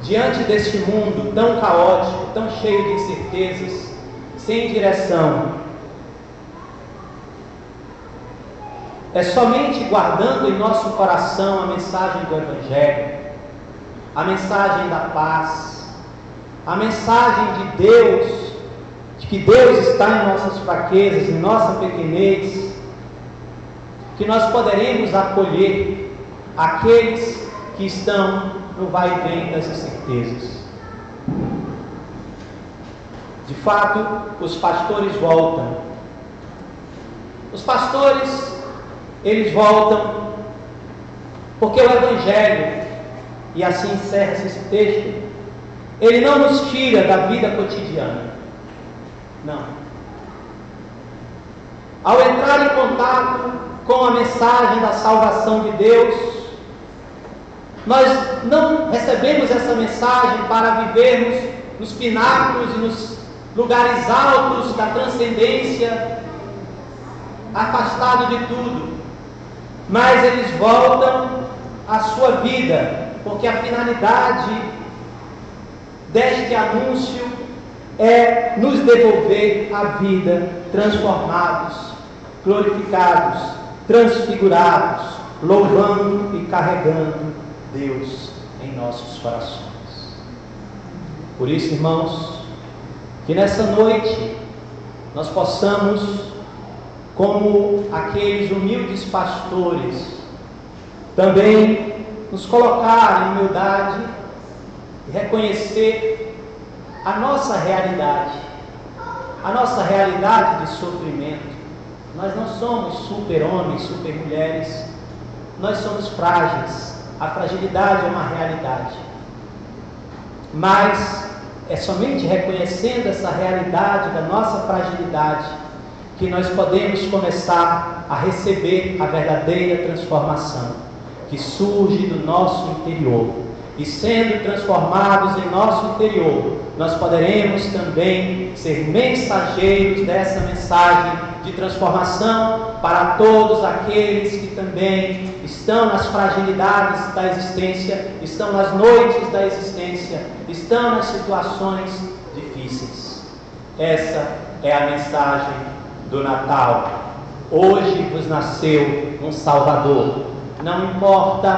diante deste mundo tão caótico, tão cheio de incertezas, sem direção, é somente guardando em nosso coração a mensagem do Evangelho, a mensagem da paz, a mensagem de Deus, de que Deus está em nossas fraquezas, em nossa pequenez, que nós poderemos acolher aqueles que estão no vai e vem das incertezas. De fato, os pastores voltam. Os pastores, eles voltam porque o Evangelho, e assim encerra-se esse texto, ele não nos tira da vida cotidiana. Não. Ao entrar em contato com a mensagem da salvação de Deus, nós não recebemos essa mensagem para vivermos nos pináculos e nos lugares altos da transcendência, afastado de tudo, mas eles voltam à sua vida, porque a finalidade deste anúncio é nos devolver a vida transformados, glorificados, transfigurados, louvando e carregando Deus em nossos corações. Por isso, irmãos, que nessa noite nós possamos, como aqueles humildes pastores, também nos colocar em humildade e reconhecer a nossa realidade de sofrimento. Nós não somos super-homens, super-mulheres, nós somos frágeis, a fragilidade é uma realidade, mas é somente reconhecendo essa realidade da nossa fragilidade que nós podemos começar a receber a verdadeira transformação que surge do nosso interior. E sendo transformados em nosso interior, nós poderemos também ser mensageiros dessa mensagem de transformação para todos aqueles que também estão nas fragilidades da existência, estão nas noites da existência, estão nas situações difíceis. Essa é a mensagem do Natal. Hoje vos nasceu um Salvador. Não importa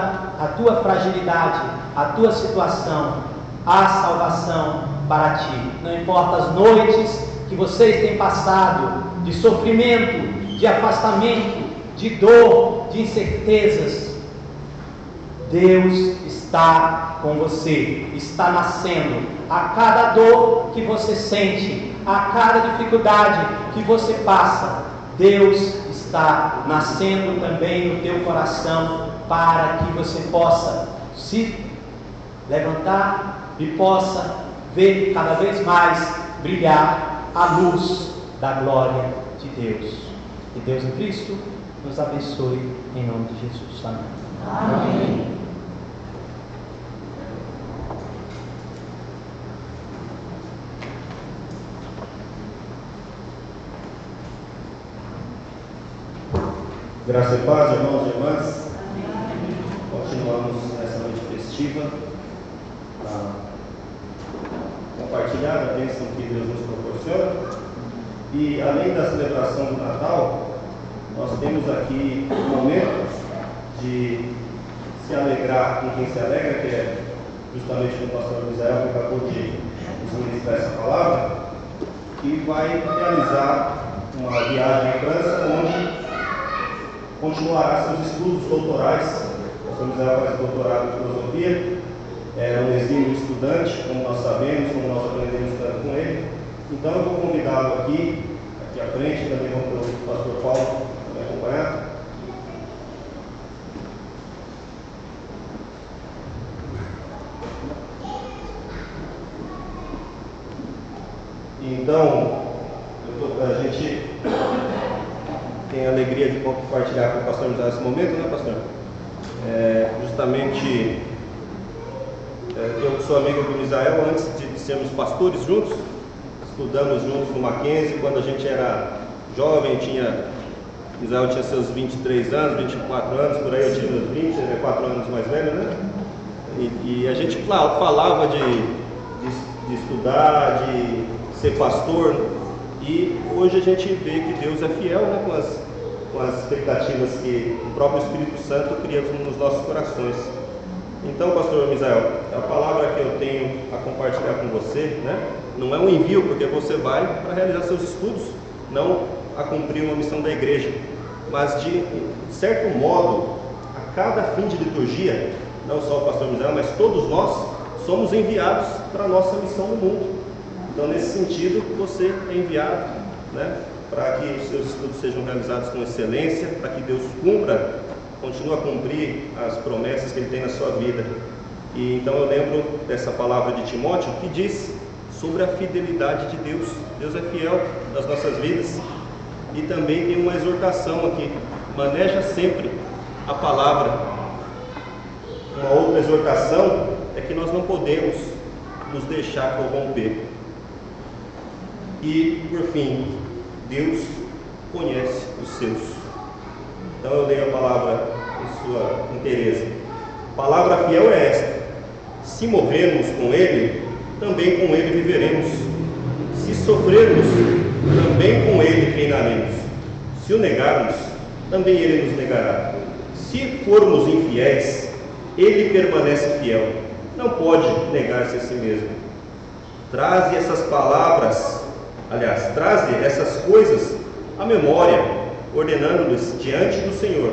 a tua fragilidade, a tua situação, há salvação para ti. Não importa as noites que vocês têm passado de sofrimento, de afastamento, de dor, de incertezas, Deus está com você, está nascendo. A cada dor que você sente, a cada dificuldade que você passa, Deus está nascendo também no teu coração, para que você possa se levantar e possa ver cada vez mais brilhar a luz da glória de Deus. Que Deus em Cristo nos abençoe em nome de Jesus. Amém. Amém. Graça e paz, irmãos e irmãs. Continuamos nessa noite festiva a compartilhar a bênção que Deus nos proporciona. E além da celebração do Natal, nós temos aqui um momento de se alegrar com quem se alegra, que é justamente o pastor Israel, que acabou de nos ministrar essa palavra, que vai realizar uma viagem à França, onde continuará seus estudos doutorais. O pastor Israel faz doutorado em filosofia, é um exímio estudante, como nós sabemos, como nós aprendemos tanto com ele. Então eu vou convidá-lo aqui à frente, também vou ter o pastor Paulo para me acompanhar. Então, a gente tem a alegria de compartilhar com o pastor José esse momento, né, pastor? Justamente, eu sou amigo do Misael, antes de sermos pastores juntos, estudamos juntos no Mackenzie, quando a gente era jovem, Misael tinha seus 23 anos, 24 anos, por aí eu tinha meus 20, ele é 4 anos mais velho, né? E a gente falava de estudar, de ser pastor, e hoje a gente vê que Deus é fiel, né, com as expectativas que o próprio Espírito Santo cria nos nossos corações. Então, pastor Misael, a palavra que eu tenho a compartilhar com você, né, não é um envio, porque você vai para realizar seus estudos, não a cumprir uma missão da igreja, mas de certo modo, a cada fim de liturgia, não só o pastor Misael, mas todos nós somos enviados para a nossa missão no mundo. Então, nesse sentido, você é enviado, né, para que os seus estudos sejam realizados com excelência, para que Deus continue a cumprir as promessas que Ele tem na sua vida. E então eu lembro dessa palavra de Timóteo que diz sobre a fidelidade de Deus. Deus é fiel nas nossas vidas. E também tem uma exortação aqui: maneja sempre a palavra. Uma outra exortação é que nós não podemos nos deixar corromper. E, por fim, Deus conhece os seus. Então eu leio a palavra em sua inteireza. A palavra fiel é esta: se morrermos com Ele, também com Ele viveremos. Se sofrermos, também com Ele reinaremos. Se o negarmos, também Ele nos negará. Se formos infiéis, Ele permanece fiel, não pode negar-se a si mesmo. Traze essas coisas à memória, ordenando-lhes diante do Senhor,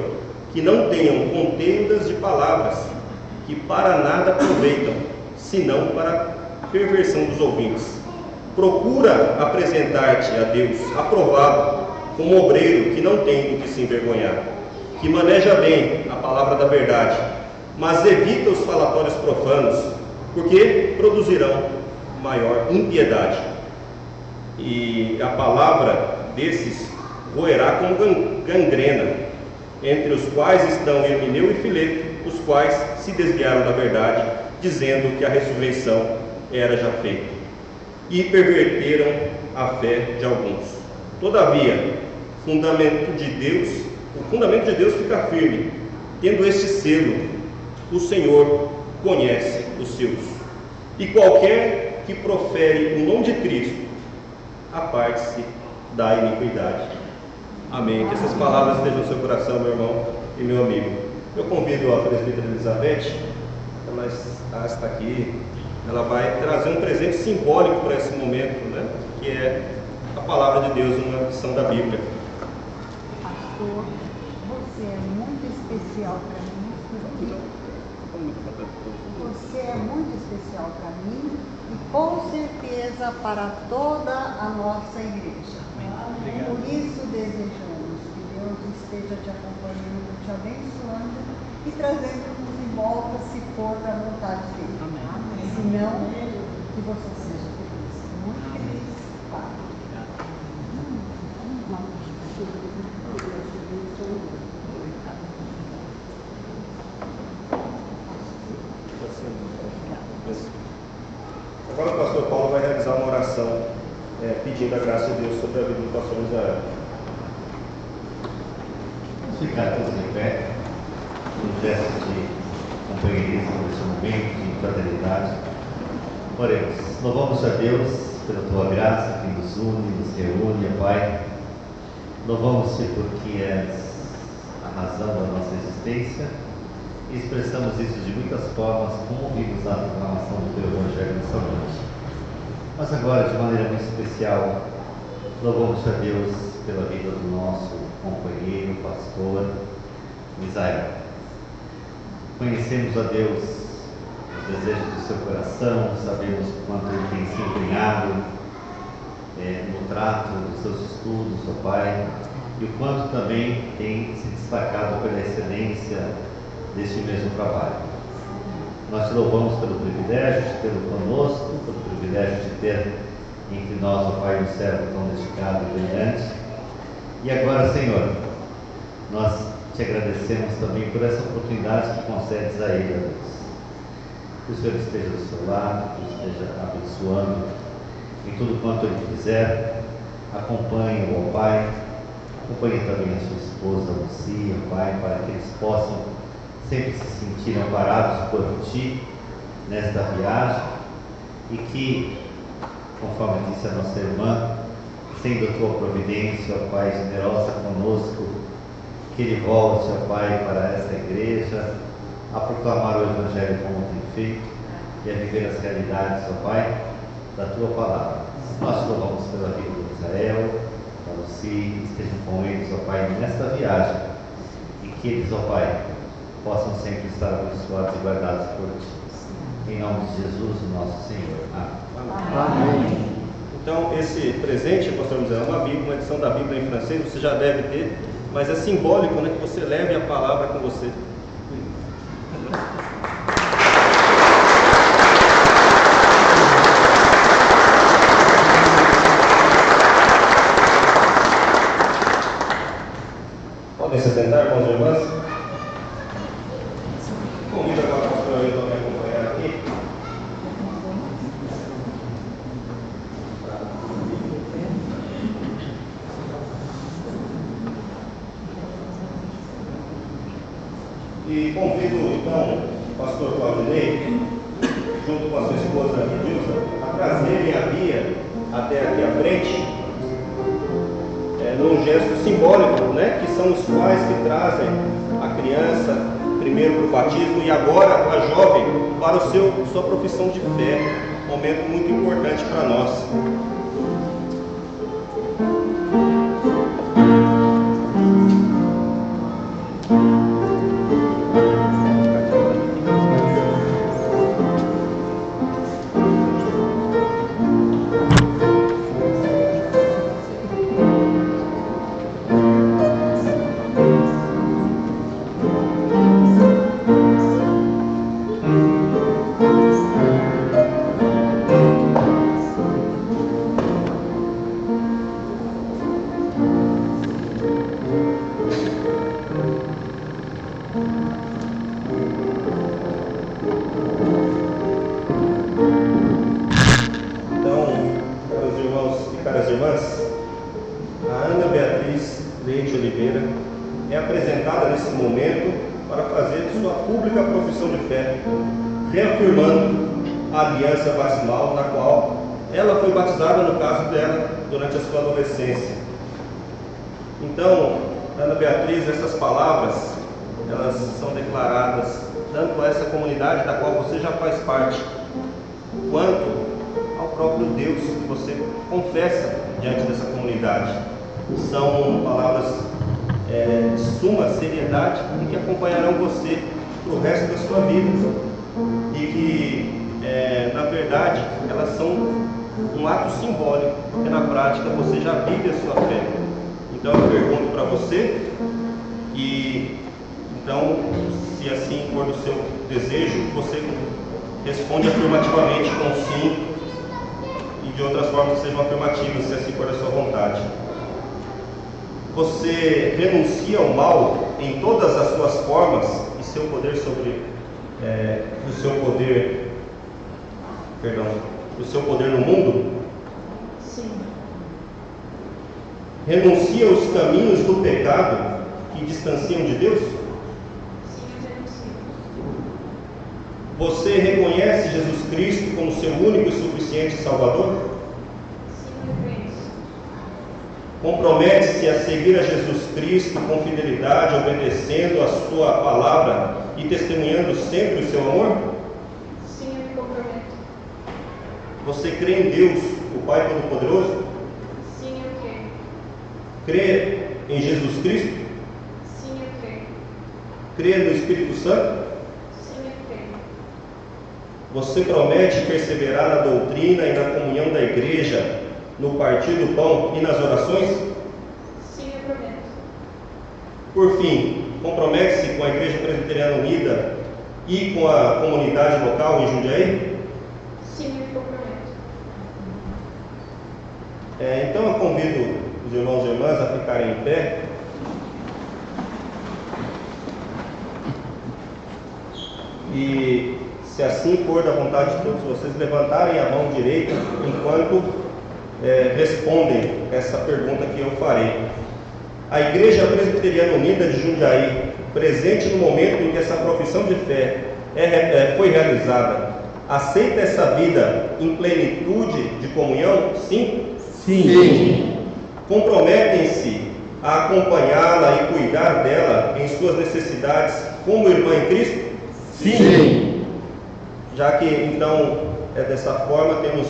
que não tenham contendas de palavras, que para nada aproveitam, senão para a perversão dos ouvintes. Procura apresentar-te a Deus aprovado, como obreiro que não tem do que se envergonhar, que maneja bem a palavra da verdade, mas evita os falatórios profanos, porque produzirão maior impiedade. E a palavra desses roerá como gangrena, entre os quais estão Himeneu e Fileto, os quais se desviaram da verdade, dizendo que a ressurreição era já feita, e perverteram a fé de alguns. Todavia, o fundamento de Deus fica firme, tendo este selo: o Senhor conhece os seus. E qualquer que profere o nome de Cristo, aparte-se da iniquidade. Amém. Que essas palavras estejam no seu coração, meu irmão e meu amigo. Eu convido a presbítera Elizabeth, ela está aqui, ela vai trazer um presente simbólico para esse momento, né? Que é a palavra de Deus, uma lição da Bíblia. Pastor, você é muito especial para mim. Você é muito especial para mim e com certeza para toda a nossa igreja. Por isso desejamos que Deus esteja te acompanhando, te abençoando e trazendo-nos em volta, se for da vontade dele. Amém. Se não, que você seja feliz. Muito feliz. Pai. Agora o pastor Paulo vai realizar uma oração pedindo a graça de Deus sobre a vida do pastor Israel. Vamos ficar todos em pé, um gesto de companheirismo nesse momento, de fraternidade. Oremos. Louvamos a Deus pela tua graça que nos une, nos reúne, Pai. Louvamos-te porque és a razão da nossa existência e expressamos isso de muitas formas, como ouvimos a proclamação do teu Evangelho nessa noite. Mas agora, de maneira muito especial, louvamos a Deus pela vida do nosso companheiro, pastor Misael. Conhecemos a Deus, os desejos do seu coração, sabemos quanto ele tem se empenhado no trato dos seus estudos, ó Pai, e o quanto também tem se destacado pela excelência deste mesmo trabalho. Nós te louvamos pelo privilégio de tê-lo conosco, pelo privilégio de ter entre nós, ó Pai, um servo tão dedicado e brilhante. E agora, Senhor, nós te agradecemos também por essa oportunidade que concedes a ele, ó Deus. Que o Senhor esteja do seu lado, que o esteja abençoando em tudo quanto ele fizer. Acompanhe-o, ó Pai, acompanhe também a sua esposa, Lucia, ó Pai, para que eles possam sempre se sentir amparados por Ti nesta viagem e que, conforme disse a nossa irmã, sendo a tua providência, ó Pai, generosa conosco, que ele volte, ó Pai, para esta igreja, a proclamar o Evangelho como tem feito e a viver as realidades, ó Pai, da tua palavra. Nós louvamos pela vida de Israel, da Lucy, estejam com eles, ó Pai, nesta viagem, e que eles, ó Pai, possam sempre estar abençoados e guardados por ti. Em nome de Jesus, nosso Senhor. Amém. Amém. Então, esse presente, pastor José, é uma Bíblia, uma edição da Bíblia em francês, você já deve ter, mas é simbólico, né, que você leve a palavra com você. Podem se sentar, irmãos e irmãs? Convido agora o pastor Ailton a me acompanhar aqui. E convido então o pastor Claudinei, junto com a sua esposa Edilza, a trazerem a Bia até aqui à frente, num gesto simbólico, né? Que são os pais que trazem a criança primeiro para o batismo e agora a jovem para sua profissão de fé, um momento muito importante para nós. Reafirmando a aliança batismal na qual ela foi batizada, no caso dela, durante a sua adolescência. Então, Ana Beatriz, essas palavras, elas são declaradas tanto a essa comunidade da qual você já faz parte, quanto ao próprio Deus que você confessa diante dessa comunidade. São palavras de suma seriedade e que acompanharão você para o resto da sua vida. E que, na verdade, elas são um ato simbólico, porque na prática você já vive a sua fé. Então eu pergunto para você, e então, se assim for do seu desejo, você responde afirmativamente com sim, e de outras formas que sejam afirmativas, se assim for da sua vontade. Você renuncia ao mal em todas as suas formas e seu poder sobre do seu poder no mundo? Sim. Renuncia aos caminhos do pecado que distanciam de Deus? Sim, eu renuncio. Você reconhece Jesus Cristo como seu único e suficiente Salvador? Sim, eu reconheço. Compromete-se a seguir a Jesus Cristo com fidelidade, obedecendo a sua palavra e testemunhando sempre o seu amor? Sim, eu me comprometo. Você crê em Deus, o Pai Todo-Poderoso? Sim, eu creio. Crê em Jesus Cristo? Sim, eu creio. Crê no Espírito Santo? Sim, eu creio. Você promete perseverar na doutrina e na comunhão da igreja, no partir do pão e nas orações? Sim, eu prometo. Por fim, compromete-se com a Igreja Presbiteriana Unida e com a comunidade local em Jundiaí? Sim, eu me comprometo. Então eu convido os irmãos e irmãs a ficarem em pé. E, se assim for da vontade de todos vocês, levantarem a mão direita enquanto respondem essa pergunta que eu farei. A Igreja Presbiteriana Unida de Jundiaí, presente no momento em que essa profissão de fé foi realizada, aceita essa vida em plenitude de comunhão? Sim? Sim. Comprometem-se a acompanhá-la e cuidar dela em suas necessidades como irmã em Cristo? Sim. Já que, então, é dessa forma, temos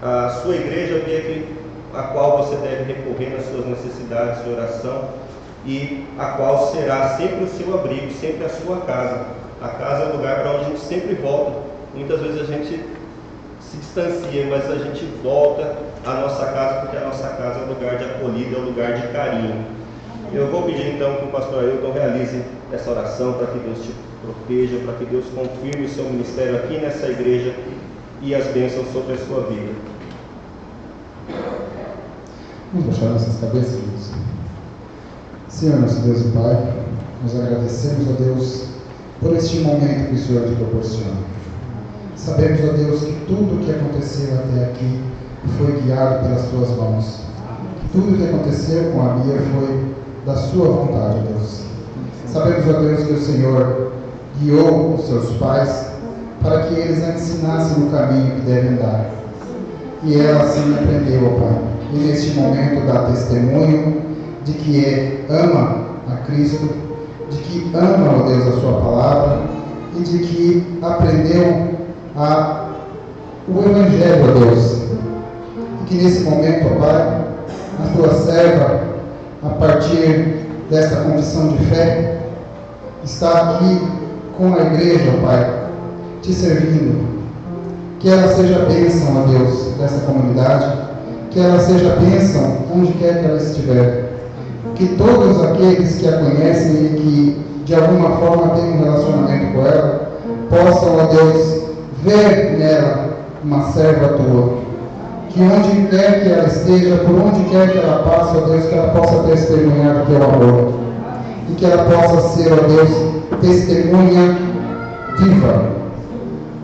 a sua igreja, a qual você deve recorrer nas suas necessidades de oração e a qual será sempre o seu abrigo, sempre a sua casa. A casa é o lugar para onde a gente sempre volta. Muitas vezes a gente se distancia, mas a gente volta à nossa casa, porque a nossa casa é um lugar de acolhida, é um lugar de carinho. Eu vou pedir então que o pastor Ailton realize essa oração para que Deus te proteja, para que Deus confirme o seu ministério aqui nessa igreja e as bênçãos sobre a sua vida. Vamos baixar nossas cabeças, Deus. Senhor, nosso Deus e Pai, nós agradecemos a Deus por este momento que o Senhor te proporciona. Sabemos, ó Deus, que tudo o que aconteceu até aqui foi guiado pelas tuas mãos. Que tudo o que aconteceu com a Bia foi da sua vontade, Deus. Sabemos, ó Deus, que o Senhor guiou os seus pais para que eles a ensinassem no caminho que devem andar. E ela assim aprendeu, ó Pai. E neste momento dá testemunho de que ama a Cristo, de que ama, ó Deus, a sua palavra e de que aprendeu o Evangelho, ó Deus. E que nesse momento, ó Pai, a tua serva, a partir desta confissão de fé, está aqui com a igreja, ó Pai, te servindo. Que ela seja bênção, ó Deus, dessa comunidade, que ela seja bênção onde quer que ela estiver. Que todos aqueles que a conhecem e que de alguma forma têm um relacionamento com ela, possam, ó Deus, ver nela uma serva tua. Que onde quer que ela esteja, por onde quer que ela passe, ó Deus, que ela possa testemunhar o teu amor. E que ela possa ser, ó Deus, testemunha viva.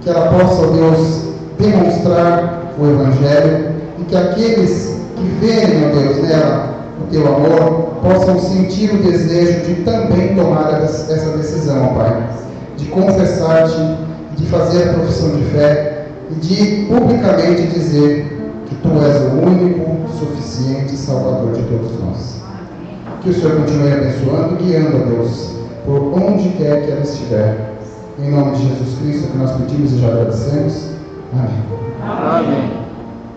Que ela possa, ó Deus, demonstrar o Evangelho e que aqueles que verem, ó Deus, nela o teu amor, possam sentir o desejo de também tomar essa decisão, ó Pai, de confessar-te, de fazer a profissão de fé e de publicamente dizer que tu és o único, suficiente Salvador de todos nós. Que o Senhor continue abençoando e guiando, ó Deus, por onde quer que ela estiver. Em nome de Jesus Cristo, que nós pedimos e já agradecemos. Amém. Amém.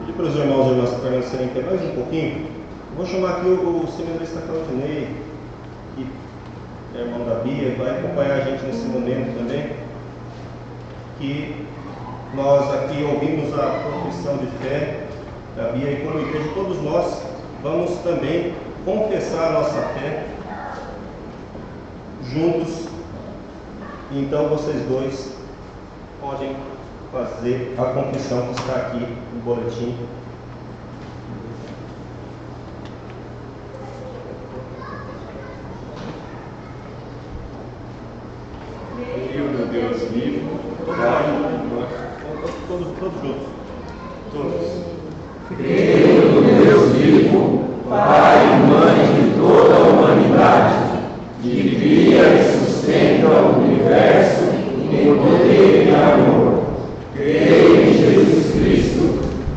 Pedir para os irmãos e irmãs permanecerem aqui mais um pouquinho. Vou chamar aqui o seminarista Claudinei, que é irmão da Bia, vai acompanhar a gente nesse momento também. Que nós aqui ouvimos a profissão de fé da Bia e como igreja, todos nós vamos também confessar a nossa fé juntos. Então vocês dois podem fazer a confissão que está aqui no boletim. Creio no Deus vivo, Pai, todos juntos. Todos. Creio no Deus vivo, Pai e Mãe de toda a humanidade, que cria e sustenta o universo em poder e amor. Creio em Jesus Cristo,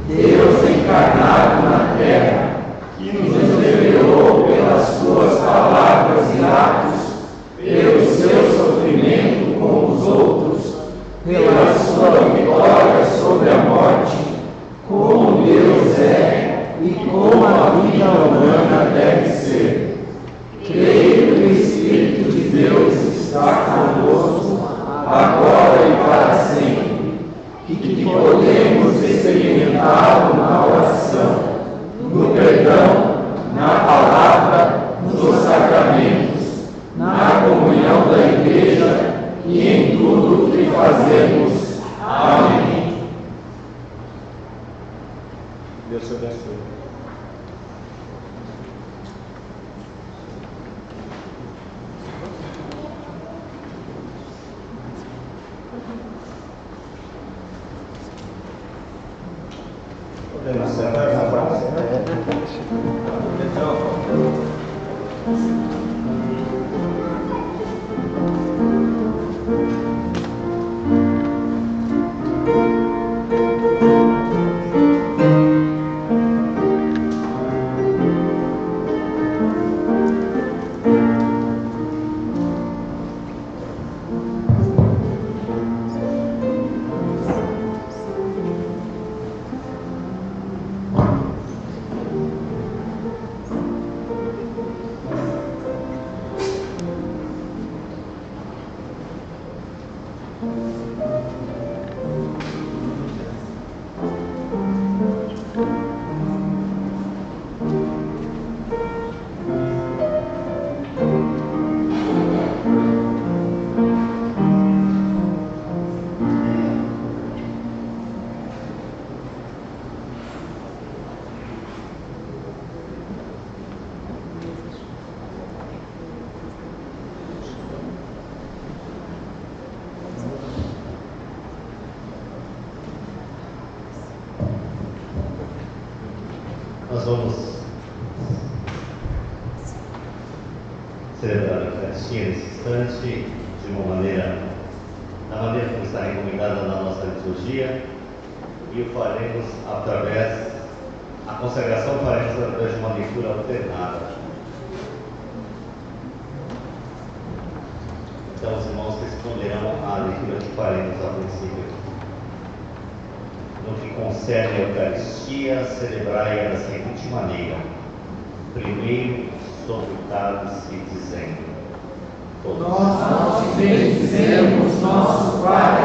Deus encarnado na terra, que nos revelou pelas suas palavras e atos, pelo seu sofrimento com os outros, pela sua vitória sobre a morte, como Deus é e como a vida humana deve ser. Creio que o Espírito de Deus está conosco, agora e para sempre, e que podemos experimentá-lo na oração, no perdão, na palavra, nos sacramentos, na comunhão da Igreja e em tudo o que fazemos. Amém. Deus te abençoe. Podemos sentar na praça, né? Nós vamos celebrar a Eucaristia nesse instante de uma maneira, da maneira como está recomendada na nossa liturgia, e o faremos através, a consagração faremos através de uma leitura alternada. Então os irmãos responderão à leitura que faremos a princípio. No que concerne a Eucaristia, celebrai-a da seguinte maneira. Primeiro, sobre o cálice, dizendo: Nós te bendizemos, nosso Pai,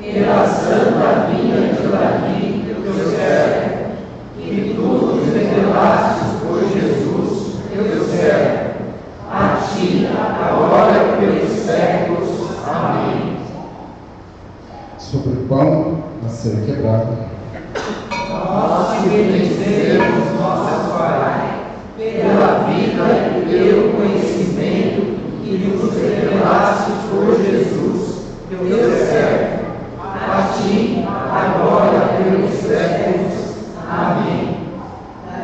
pela santa vinda de Davi, teu servo, que tu nos revelaste por Jesus, teu servo. A ti, agora e pelos séculos. Amém. Sobre o pão a ser quebrado, Nós te bendizemos, nosso Pai, pela vida e pelo conhecimento que nos revelaste por Jesus, teu servo. A ti, agora e pelos séculos. Amém.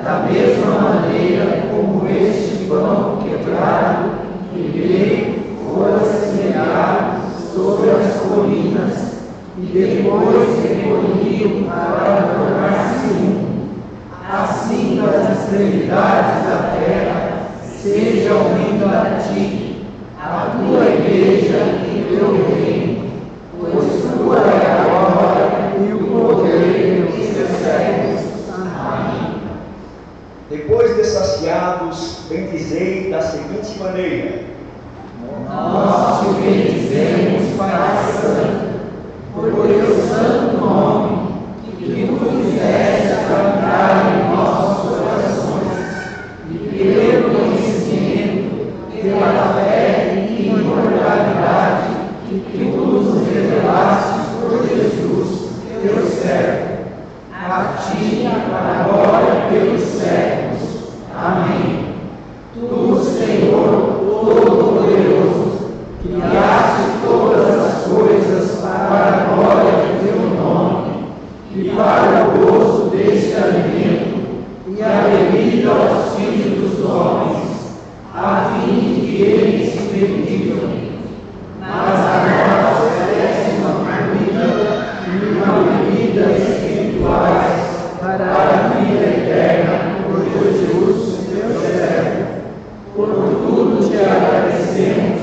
Da mesma maneira como este pão quebrado e veio, fora semeado sobre as colinas e depois recolhido para tornar-se um. Assim das extremidades da terra seja unido a ti, a tua igreja e teu reino, pois tua é a glória e o poder pelos séculos. Amém. Depois de saciados, bendizei da seguinte maneira: Nós te bendizemos, Pai Santo, por teu santo nome, que tu fizeste habitar em nossos corações, e pelo conhecimento, pela fé e imortalidade que tu nos revelaste por Jesus, teu servo. A ti, agora e pelos séculos. Amém. Tu, Senhor Todo-Poderoso, criaste todas as coisas para a glória do teu nome e para o gozo deste alimento e a bebida aos filhos dos homens, a fim de que eles se bendigam. Mas a nós oferece uma comida e uma bebida espirituais para a vida eterna por Jesus, teu servo. Por tudo te agradecemos,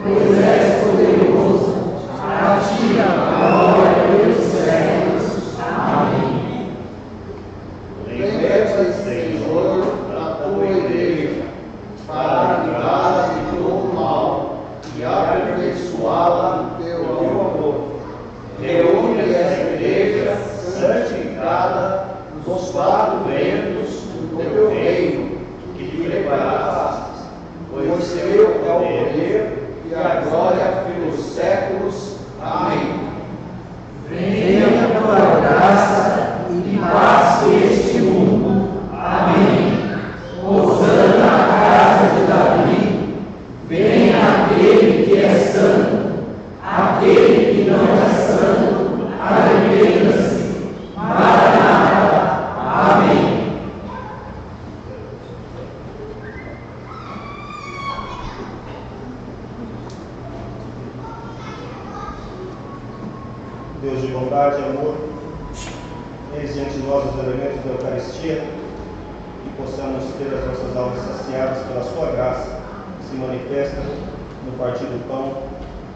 pois és poderoso, a ti a glória pelos séculos. Amém. Lembra-te, Senhor, da tua igreja, para livrá-la de todo mal e aperfeiçoá-la no teu amor. Reúne essa igreja santificada nos quatro ventos do teu reino, que lhe preparaste, pois teu é o poder e a glória pelos séculos. Amém. Venha a tua graça e paz este mundo. Amém. Hosana na casa de Davi. Venha aquele que é santo, aquele que não é santo, arrependa-se. Maranata. Amém. Deus de bondade e amor, eis diante de nós os elementos da Eucaristia, que possamos ter as nossas almas saciadas pela sua graça, que se manifesta no partir do pão,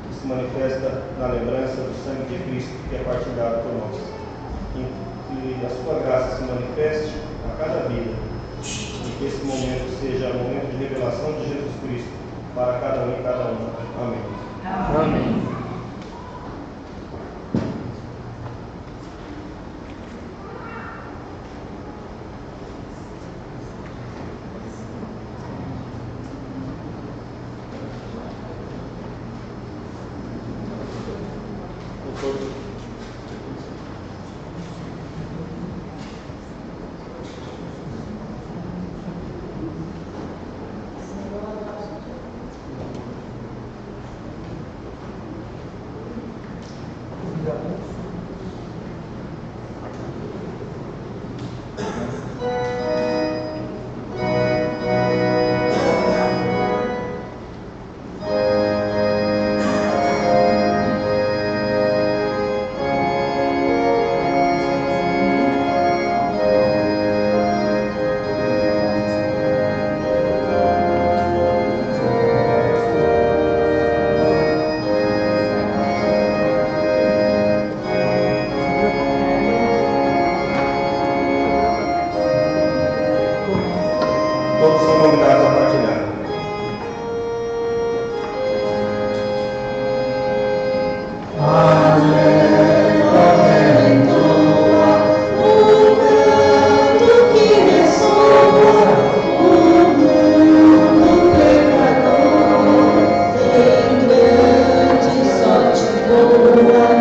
que se manifesta na lembrança do sangue de Cristo, que é partilhado por nós. Que a sua graça se manifeste a cada vida, e que esse momento seja um momento de revelação de Jesus Cristo para cada um e cada uma. Amém. Amém. todos são convidados a partilhar. Boa,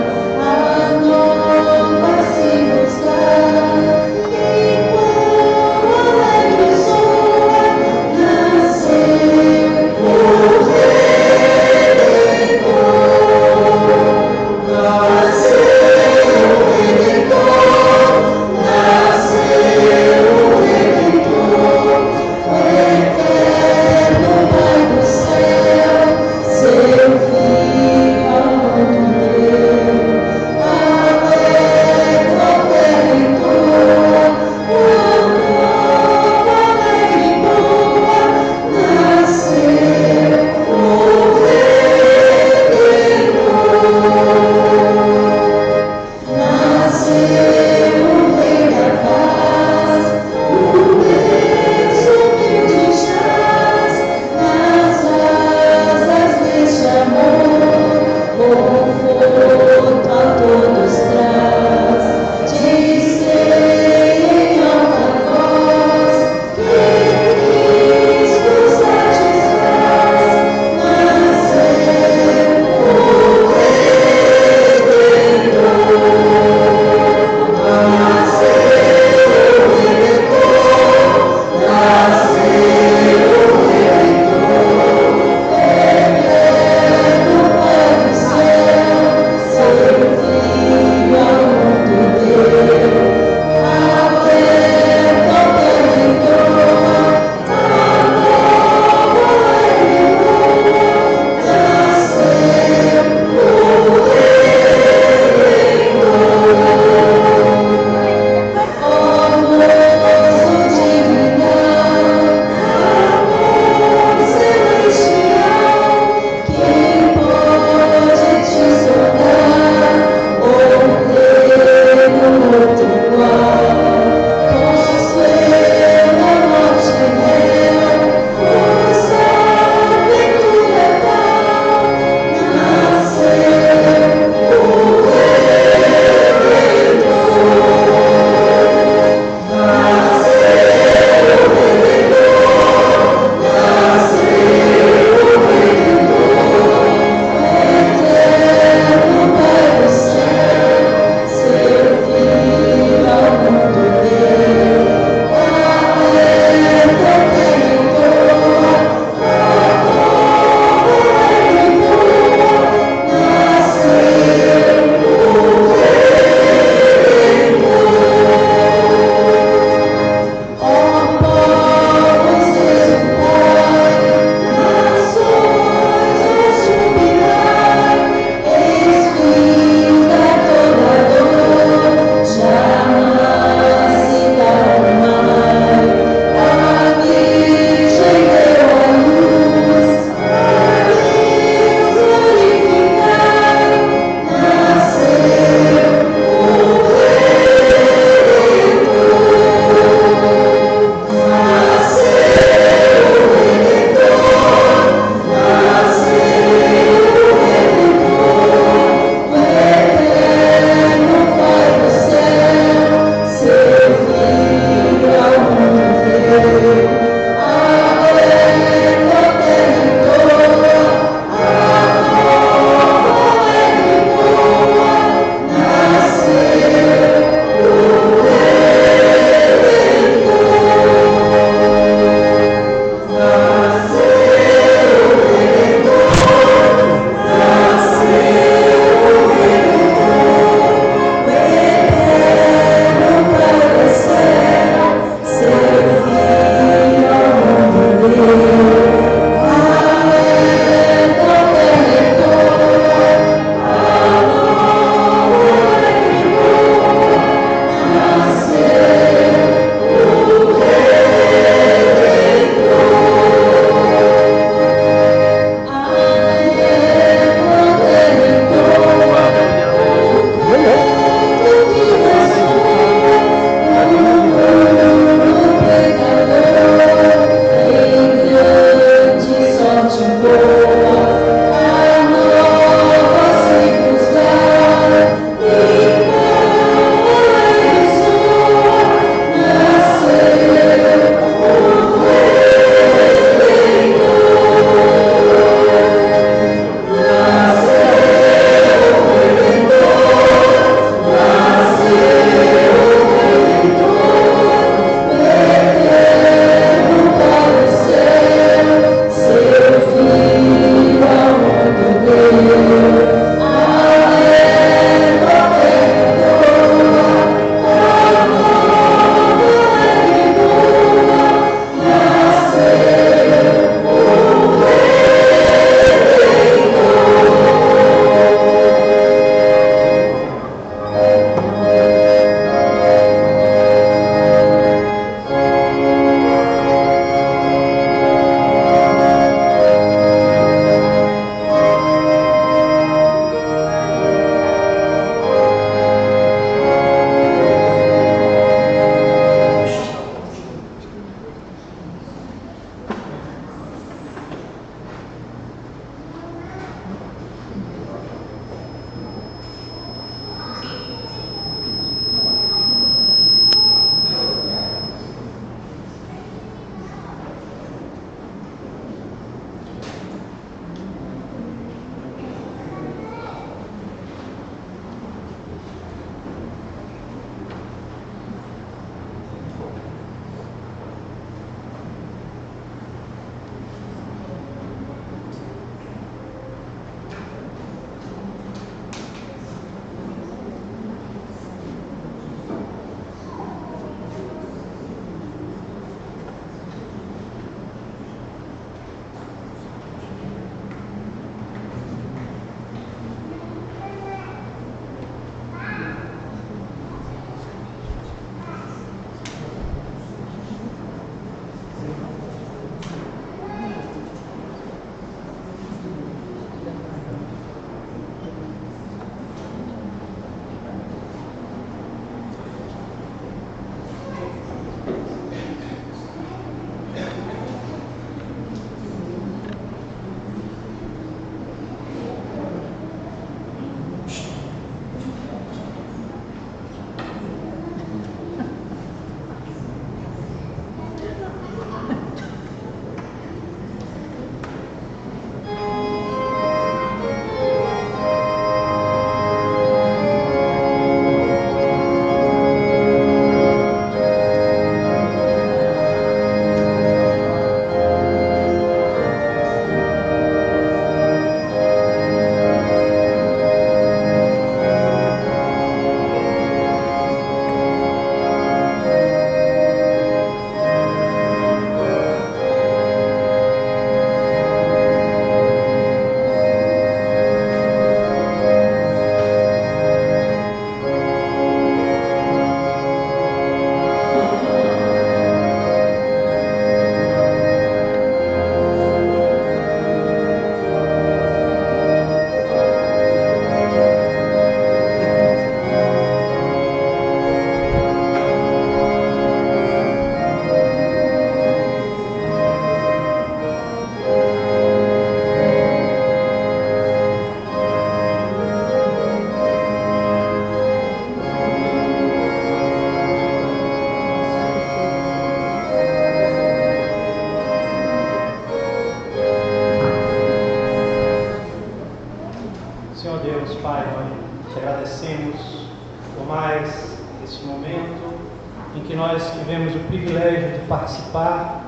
nós tivemos o privilégio de participar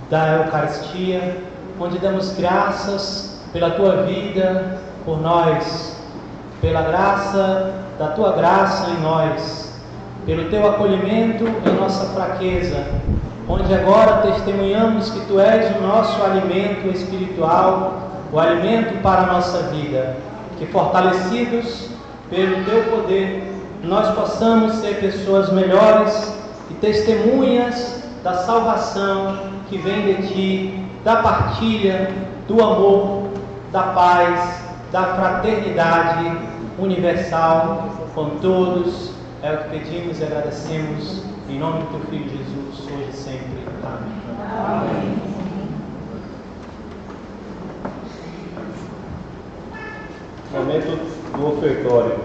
da Eucaristia, onde damos graças pela tua vida, por nós, pela graça da tua graça em nós, pelo teu acolhimento em nossa fraqueza, onde agora testemunhamos que tu és o nosso alimento espiritual, o alimento para a nossa vida, que fortalecidos pelo teu poder, nós possamos ser pessoas melhores e testemunhas da salvação que vem de ti, da partilha, do amor, da paz, da fraternidade universal com todos. É o que pedimos e agradecemos em nome do teu Filho Jesus, hoje e sempre. Amém. Amém. Momento do ofertório.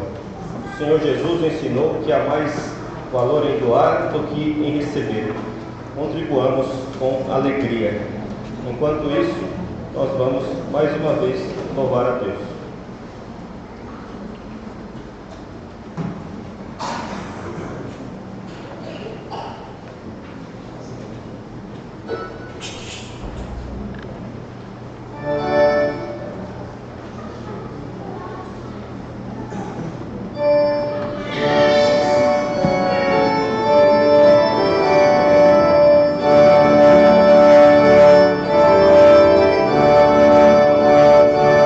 O Senhor Jesus ensinou que há mais valor em doar do que em receber. Contribuamos com alegria. Enquanto isso, nós vamos mais uma vez louvar a Deus.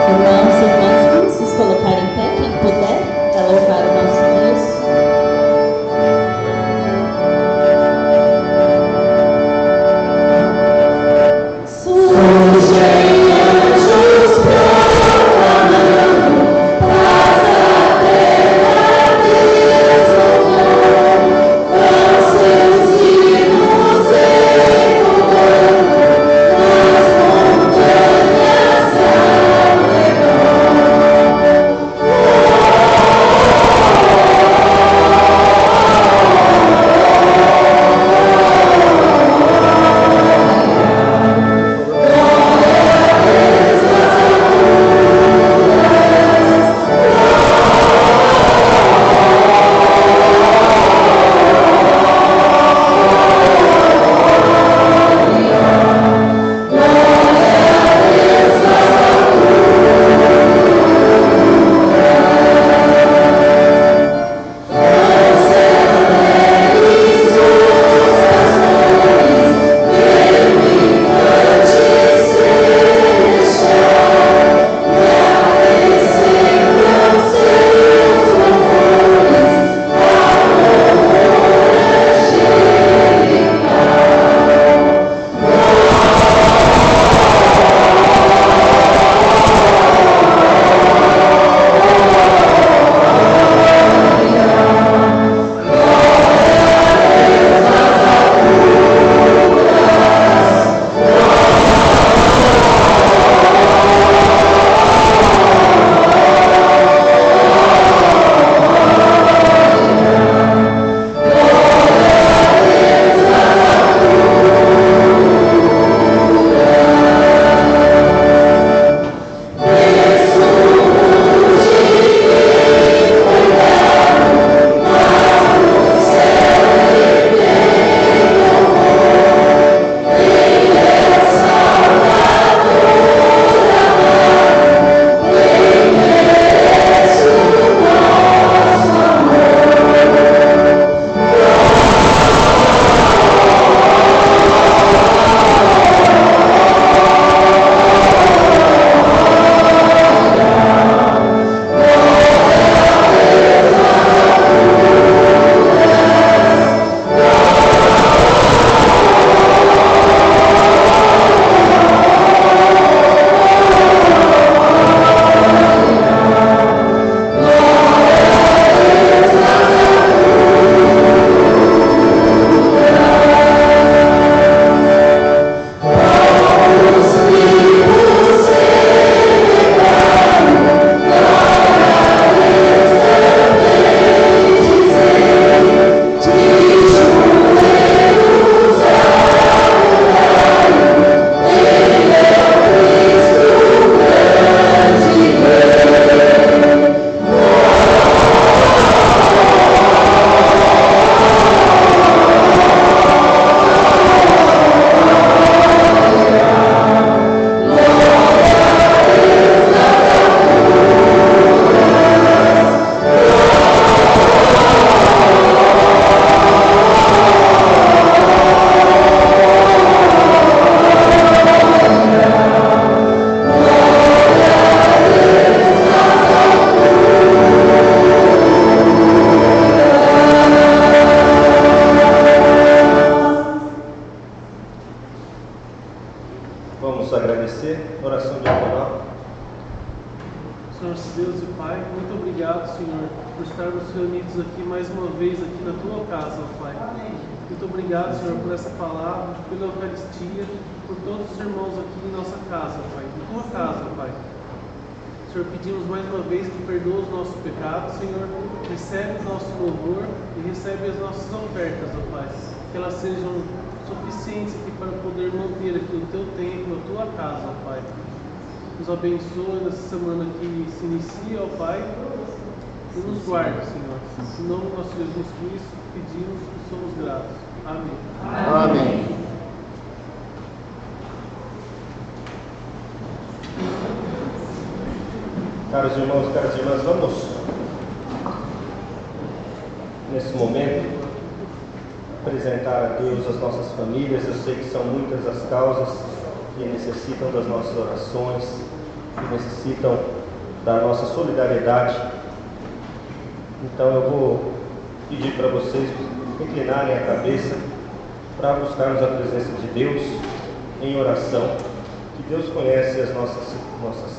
Irmãos e irmãs vamos agradecer. Oração diaconal. Senhor Deus e Pai, muito obrigado, Senhor, por estarmos reunidos aqui mais uma vez aqui na Tua casa, ó Pai. Muito obrigado, Senhor, por essa palavra, pela Eucaristia, por todos os irmãos aqui em nossa casa, ó Pai, em Tua casa, ó Pai. Senhor, pedimos mais uma vez que perdoa os nossos pecados, Senhor, recebe o nosso louvor e recebe as nossas ofertas, ó Pai, que elas sejam suficientes aqui para poder manter aqui o Teu templo, a Tua casa, ó Pai. Nos abençoa nessa semana que se inicia, ó Pai, e nos guarde, Senhor. Em nome do nosso Jesus Cristo, pedimos e somos gratos. Amém. Amém. Caros irmãos, caras irmãs, vamos, nesse momento, apresentar a Deus as nossas famílias. Eu sei que são muitas as causas que necessitam das nossas orações, que necessitam da nossa solidariedade. Então eu vou pedir para vocês inclinarem a cabeça para buscarmos a presença de Deus em oração, que Deus conhece as nossas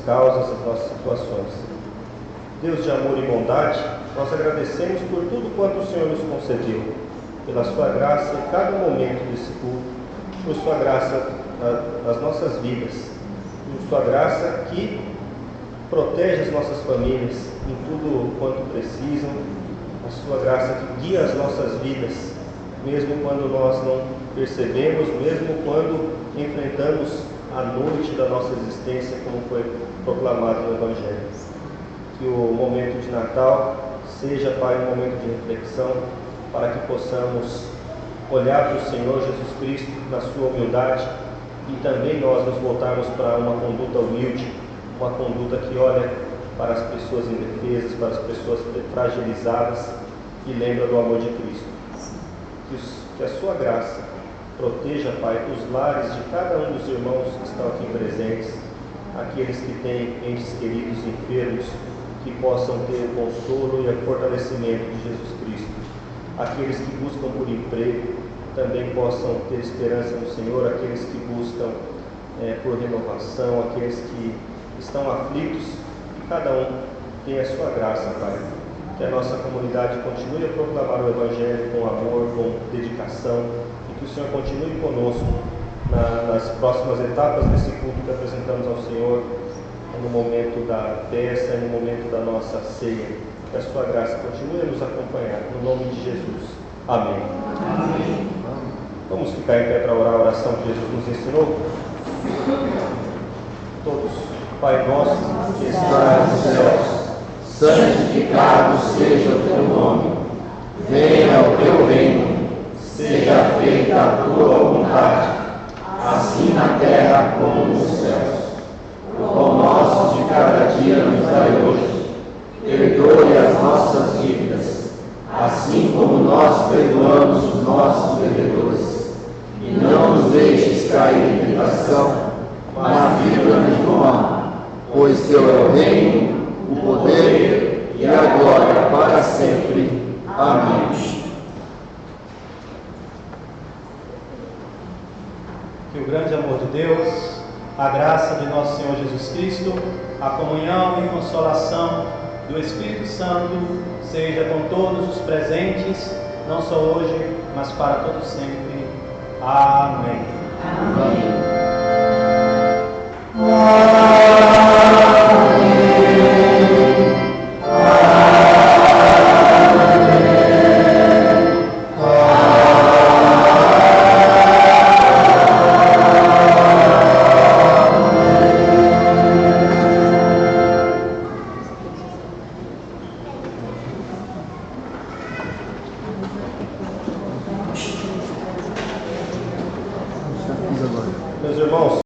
causas, as nossas situações. Deus de amor e bondade, nós agradecemos por tudo quanto o Senhor nos concedeu, pela sua graça em cada momento desse culto, por sua graça nas nossas vidas, por sua graça que protege as nossas famílias em tudo quanto precisam, a sua graça que guia as nossas vidas, mesmo quando nós não percebemos, mesmo quando enfrentamos a noite da nossa existência, como foi proclamado no Evangelho. Que o momento de Natal seja, Pai, um momento de reflexão, para que possamos olhar para o Senhor Jesus Cristo na sua humildade e também nós nos voltarmos para uma conduta humilde, uma conduta que olha para as pessoas indefesas, para as pessoas fragilizadas e lembra do amor de Cristo. Que a sua graça proteja, Pai, os lares de cada um dos irmãos que estão aqui presentes, aqueles que têm entes queridos enfermos, que possam ter o consolo e o fortalecimento de Jesus Cristo. Aqueles que buscam por emprego também possam ter esperança no Senhor, aqueles que buscam por renovação, aqueles que estão aflitos, que cada um tenha a sua graça, Pai. Que a nossa comunidade continue a proclamar o Evangelho com amor, com dedicação, e que o Senhor continue conosco nas próximas etapas desse culto que apresentamos ao Senhor, no momento da peça e no momento da nossa ceia. Que a sua graça continue a nos acompanhar, no nome de Jesus. Amém. Amém. Vamos ficar em pé para orar a oração que Jesus nos ensinou? Todos. Pai nosso, que estás nos céus, santificado seja o teu nome. Venha o teu reino. Seja feita a tua vontade, assim na terra como nos céus. O pão nosso de cada dia nos dai hoje. Perdoe as nossas dívidas, assim como nós perdoamos os nossos devedores. E não nos deixes cair em tentação, mas livra-nos do mal. Pois teu é o reino, o poder e a glória para sempre. Amém. Que o grande amor de Deus, a graça de nosso Senhor Jesus Cristo, a comunhão e consolação do Espírito Santo seja com todos os presentes, não só hoje, mas para todos sempre. Amém. Amém. Meus irmãos,